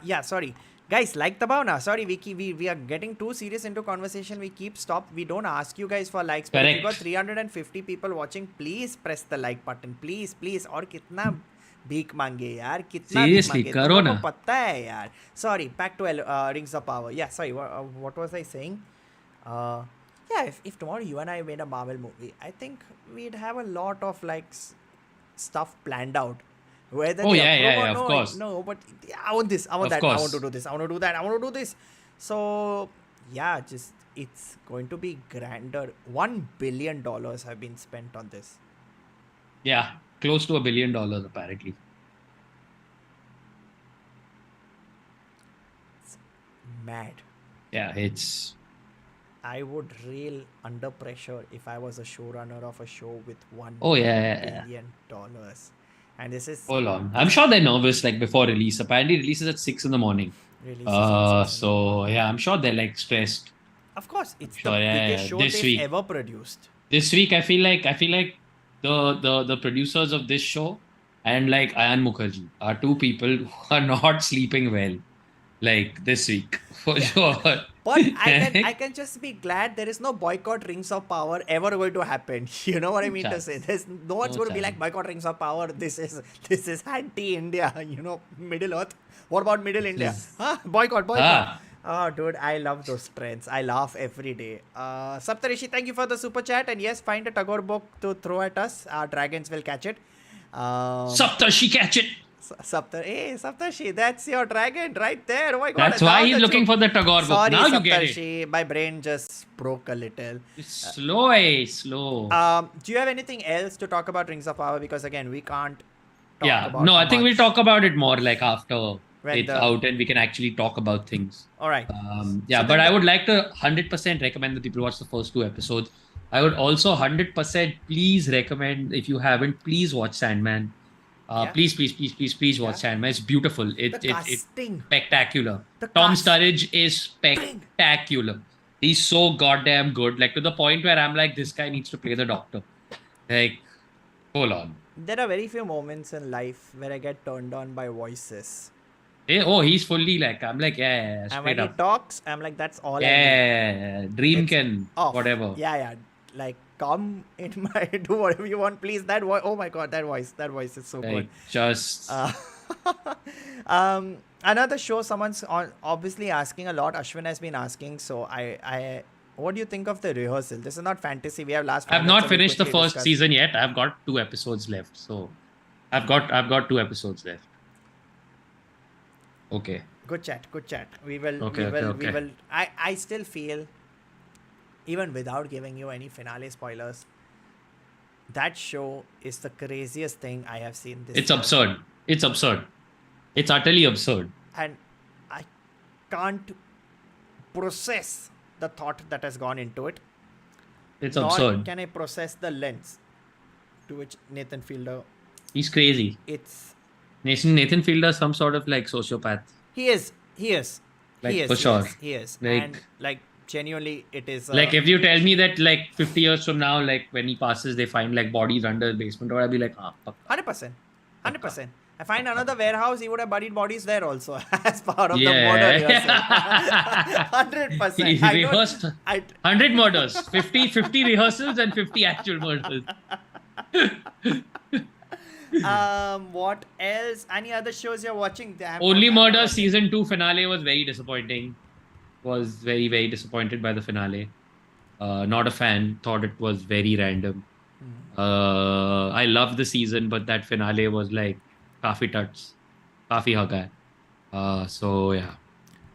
yeah, sorry. Guys, like the now. Sorry, we are getting too serious into conversation. We keep stop. We don't ask you guys for likes. But if you got Correct. 350 people watching, please press the like button. Please, please. और कितना भीख मांगे यार, कितना भीख Seriously, मांगे, तुम लोग को Corona. पता है यार. Sorry, back to Rings of Power. Yeah, sorry. What was I saying? Uh, yeah, if tomorrow you and I made a Marvel movie, I think we'd have a lot of like stuff planned out. Whether Oh they yeah, approve yeah, or yeah. Of no, course. no, but yeah, I want this, I want Of that, I want course. to do this, I want to do that, I want to do this. So yeah, just it's going to be grander. $1 billion have been spent on this. Yeah, close to $1 billion apparently. Mad. Yeah, it's. I would reel under pressure if I was a showrunner of a show with one Oh yeah. billion dollars. And this is Hold on. I'm sure they're nervous like before release. Apparently, releases at 6 in the morning. releases at 6 in the So morning. yeah, I'm sure they're like stressed. Of course, it's Sure, the yeah, biggest yeah. show This they've week. ever produced. This week, I feel like the producers of this show and like Ayan Mukherjee are two people who are not sleeping well. Like this week, for sure. But I can just be glad there is no boycott Rings of Power ever going to happen. You know what I mean to chance. say? There's no one's No going to be chance. like boycott Rings of Power. This is anti-India. You know, Middle Earth. What about Middle India? is- Huh? Boycott. Ah. Oh, dude, I love those trends. I laugh every day. Saptarishi, thank you for the super chat. And yes, find a Tagore book to throw at us. Our dragons will catch it. Saptashi, catch it. Saptarishi, that's your dragon right there. Oh my god. That's why now he's the looking joke- for the Tagore book. Sorry, Now you get it. Saptarishi, my brain just broke a little. It's slow. Do you have anything else to talk about Rings of Power? Because again, we can't talk Yeah. about No, I think we'll much. talk about it more like after When it's the- out and we can actually talk about things. All right. Yeah, So but then I the- would like to 100% recommend that people watch the first 2 episodes. I would also 100% please recommend, if you haven't, please watch Sandman. Yeah. Please watch Yeah. Sandman. It's beautiful. The It's casting. spectacular. The Tom cast- Sturridge is spectacular. He's so goddamn good. Like to the point where I'm like, this guy needs to play the Doctor. Like, hold on. There are very few moments in life where I get turned on by voices. He's fully like, I'm like, yeah, And straight when he up. talks, I'm like, that's all I need. Yeah, Dream It's can, Off. whatever. Yeah. Like, come in my, do whatever you want, please. That voice, oh my god, that voice is so good. Like, just. Another show someone's obviously asking a lot. Ashwin has been asking. So I what do you think of the rehearsal? This is not fantasy. We have last. I've 5 not minutes, so we finished the quickly first discuss. season yet. I've got 2 episodes left. So I've got 2 episodes left. Okay. Good chat. We will. Okay, we okay. will. I still feel, even without giving you any finale spoilers, that show is the craziest thing I have seen this It's year. absurd. It's absurd. It's utterly absurd. And I can't process the thought that has gone into it. It's Nor absurd. can I process the lens to which Nathan Fielder. He's crazy. It's Nathan Fielder is some sort of like sociopath. he is. Like, he is. for sure. He is. Like- And like genuinely, it is. Like if you tell me that like 50 years from now, like when he passes, they find like bodies under the basement, or I'd be like, fuck. 100%. I find another warehouse, he would have buried bodies there also as part of the Yeah. murder rehearsal. 100%. He I don't- rehearsed I, 100 murders, 50 rehearsals and 50 actual murders. what else? Any other shows you're watching? Damn, Only I'm not Murders watching. season 2 finale was very disappointing. Was very, very disappointed by the finale. Not a fan. Thought it was very random. I loved the season, but that finale was like काफी tuts, काफी हगा. So yeah.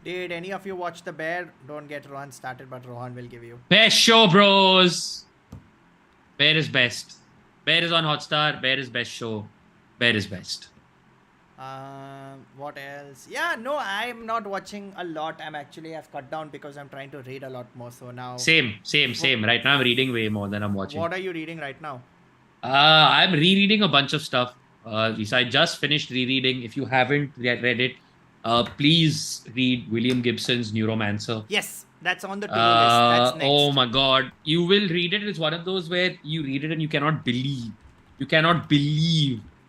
Did any of you watch The Bear? Don't get Rohan started, but Rohan will give you. Best show, bros. Bear is best. Bear is on Hotstar. Bear is best show. Bear is best. What else? Yeah, no, I'm not watching a lot. I've cut down because I'm trying to read a lot more. So now, Same. Right now I'm reading way more than I'm watching. what are you reading right now? I'm rereading a bunch of stuff. So I just finished rereading. If you haven't read it, please read William Gibson's Neuromancer. Yes, that's on the to-do list. That's next. Oh my god. You will read it. It's one of those where you read it and you cannot believe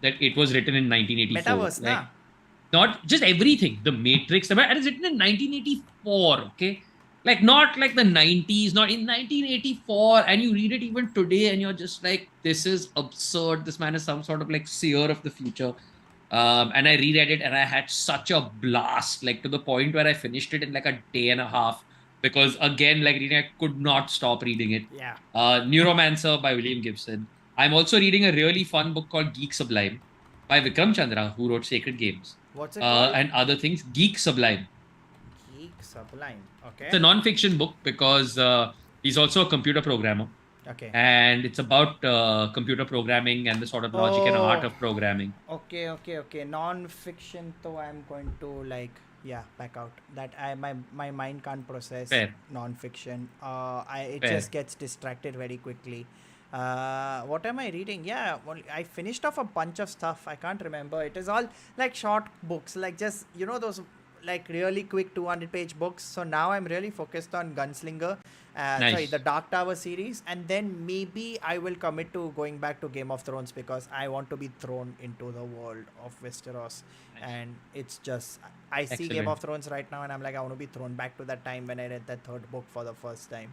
that it was written in 1984. Metaverse, Like, na? Not just everything. The Matrix. And it's written in 1984. Okay, like not like the 90s, not in 1984. And you read it even today, and you're just like, this is absurd. This man is some sort of like seer of the future. And I reread it, and I had such a blast, like to the point where I finished it in like a day and a half. Because again, like reading, I could not stop reading it. Yeah. Neuromancer by William Gibson. I'm also reading a really fun book called Geek Sublime by Vikram Chandra, who wrote Sacred Games, What's it called? and other things. Geek Sublime. Geek Sublime. Okay. It's a non-fiction book because he's also a computer programmer, Okay. and it's about computer programming and the sort of logic and art of programming. Okay. Non-fiction, though I'm going to like back out. That my mind can't process Fair. non-fiction. It Fair. just gets distracted very quickly. What am I reading? Yeah, well, I finished off a bunch of stuff. I can't remember. It is all like short books, like just those like really quick 200-page books. So now I'm really focused on Gunslinger. Sorry, Nice. the Dark Tower series, and then maybe I will commit to going back to Game of Thrones because I want to be thrown into the world of Westeros. Nice. And it's just I see Game Excellent. of Thrones right now, and I'm like, I want to be thrown back to that time when I read that third book for the first time.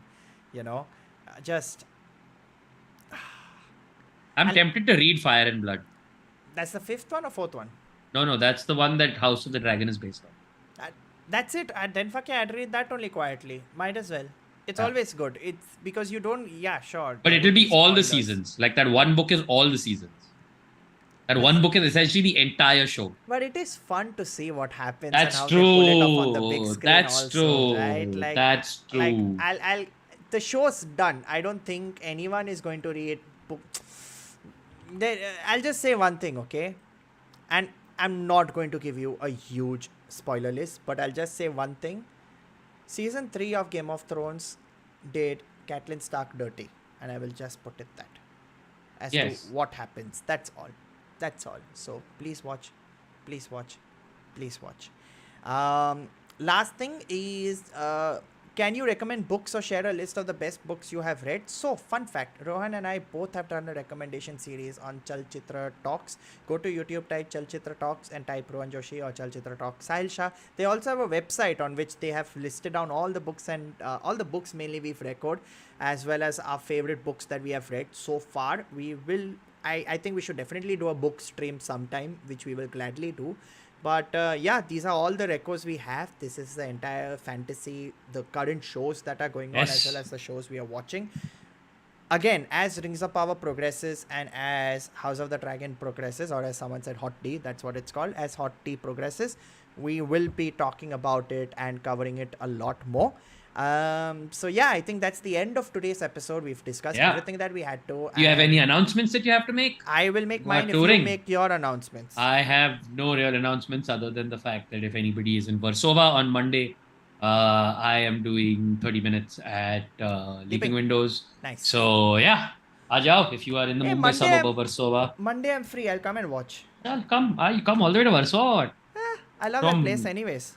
Just I'm I'll- tempted to read Fire and Blood. that's the fifth one or fourth one. No, that's the one that House of the Dragon is based on. That's it. And then fuck yeah, I'd read that only quietly. Might as well. It's Yeah. always good. It's because you don't. Yeah, sure. But there it'll would be all the spoilers. seasons. Like that one book is all the seasons. That one book is essentially the entire show. But it is fun to see what happens That's and how they pull it off on the big true. screen. That's also, true. right? Like, That's true. like I'll the show's done. I don't think anyone is going to read book. I'll just say one thing, okay? And I'm not going to give you a huge spoiler list, but I'll just say one thing. Season 3 of Game of Thrones did Catelyn Stark dirty, and I will just put it that as Yes. to what happens. That's all. So please watch. Last thing is, can you recommend books or share a list of the best books you have read? So, fun fact, Rohan and I both have done a recommendation series on Chalchitra Talks. Go to YouTube, type Chalchitra Talks and type Rohan Joshi or Chalchitra Talks Sahil Shah. They also have a website on which they have listed down all the books and all the books mainly we've recorded, as well as our favorite books that we have read so far. I think we should definitely do a book stream sometime, which we will gladly do. But these are all the records we have. This is the entire fantasy, the current shows that are going on, as Yes. well as the shows we are watching. Again, as Rings of Power progresses and as House of the Dragon progresses, or as someone said, Hot Tea, that's what it's called, as Hot Tea progresses, we will be talking about it and covering it a lot more. I think that's the end of today's episode. We've discussed Yeah. everything that we had to. Do you have and any announcements that you have to make? I will make You are mine if you touring. make your announcements. I have no real announcements other than the fact that if anybody is in Warsaw on Monday, I am doing 30 minutes at Leaping Windows. Nice. So yeah, Ajao, if you are in the Hey, Mumbai Monday suburb I'm- of Warsaw, Monday I'm free. I'll come and watch. well, come. You come all the way to Warsaw. I love that From- place anyways.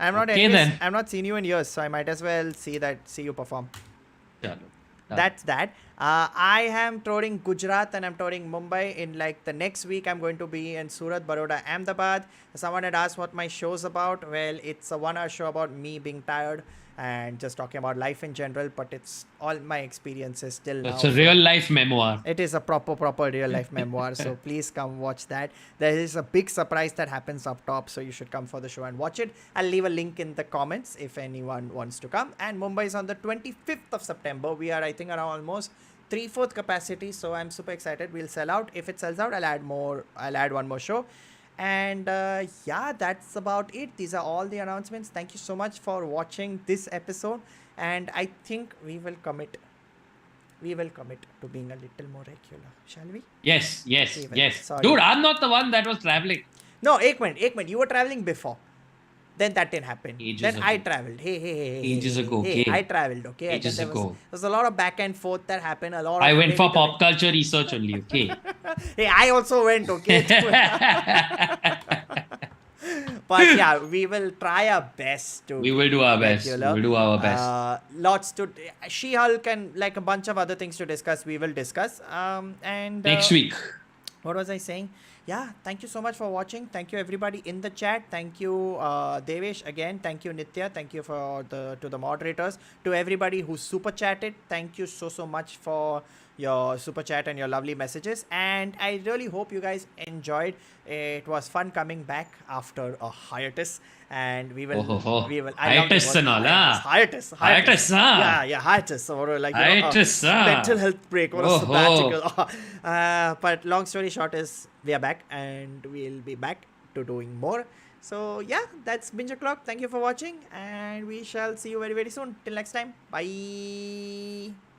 I'm not seen you in years, so I might as well see you perform. Chalo. That's that. I am touring Gujarat and I'm touring Mumbai. In like the next week, I'm going to be in Surat, Baroda, Ahmedabad. Someone had asked what my show's about. Well, it's a 1 hour show about me being tired and just talking about life in general, but it's all my experiences till now. It's a real life memoir. It is a proper real life memoir. So please come watch that. There is a big surprise that happens up top. So you should come for the show and watch it. I'll leave a link in the comments if anyone wants to come. And Mumbai is on the 25th of September. We are, I think, around almost 3/4 capacity. So I'm super excited. We'll sell out. If it sells out, I'll add one more show. And that's about it. These are all the announcements. Thank you so much for watching this episode. And I think we will commit to being a little more regular, shall we? Yes. Okay, sorry. Dude, I'm not the one that was traveling. No, ek minute. You were traveling before. Then that didn't happen. Ages Then ago. I traveled. Hey. Ages ago, Hey, okay. I traveled, okay? Ages There ago. was a lot of back and forth that happened. A lot of I went for maybe pop culture research only, okay? Hey, I also went, okay? But yeah, we will try our best to. We will do our best. regular. We will do our best. Lots to. She-Hulk and like a bunch of other things to discuss. We will discuss. And Next week. what was I saying? yeah, thank you so much for watching. Thank you everybody in the chat. Thank you Devesh again. Thank you Nitya. Thank you for the moderators. To everybody who super chatted, thank you so much for your super chat and your lovely messages. And I really hope you guys enjoyed. It was fun coming back after a hiatus, and we Oh, will ho, ho. I love the Hiatus word and all, hiatus. ah. Hiatus. Hiatus, ah. Yeah, hiatus, or like Hiatus, mental ah. health break or a Oh, sabbatical. ho. But long story short is we are back and we'll be back to doing more. So yeah, that's Binge-O-Clock. Thank you for watching, and we shall see you very soon. Till next time, bye.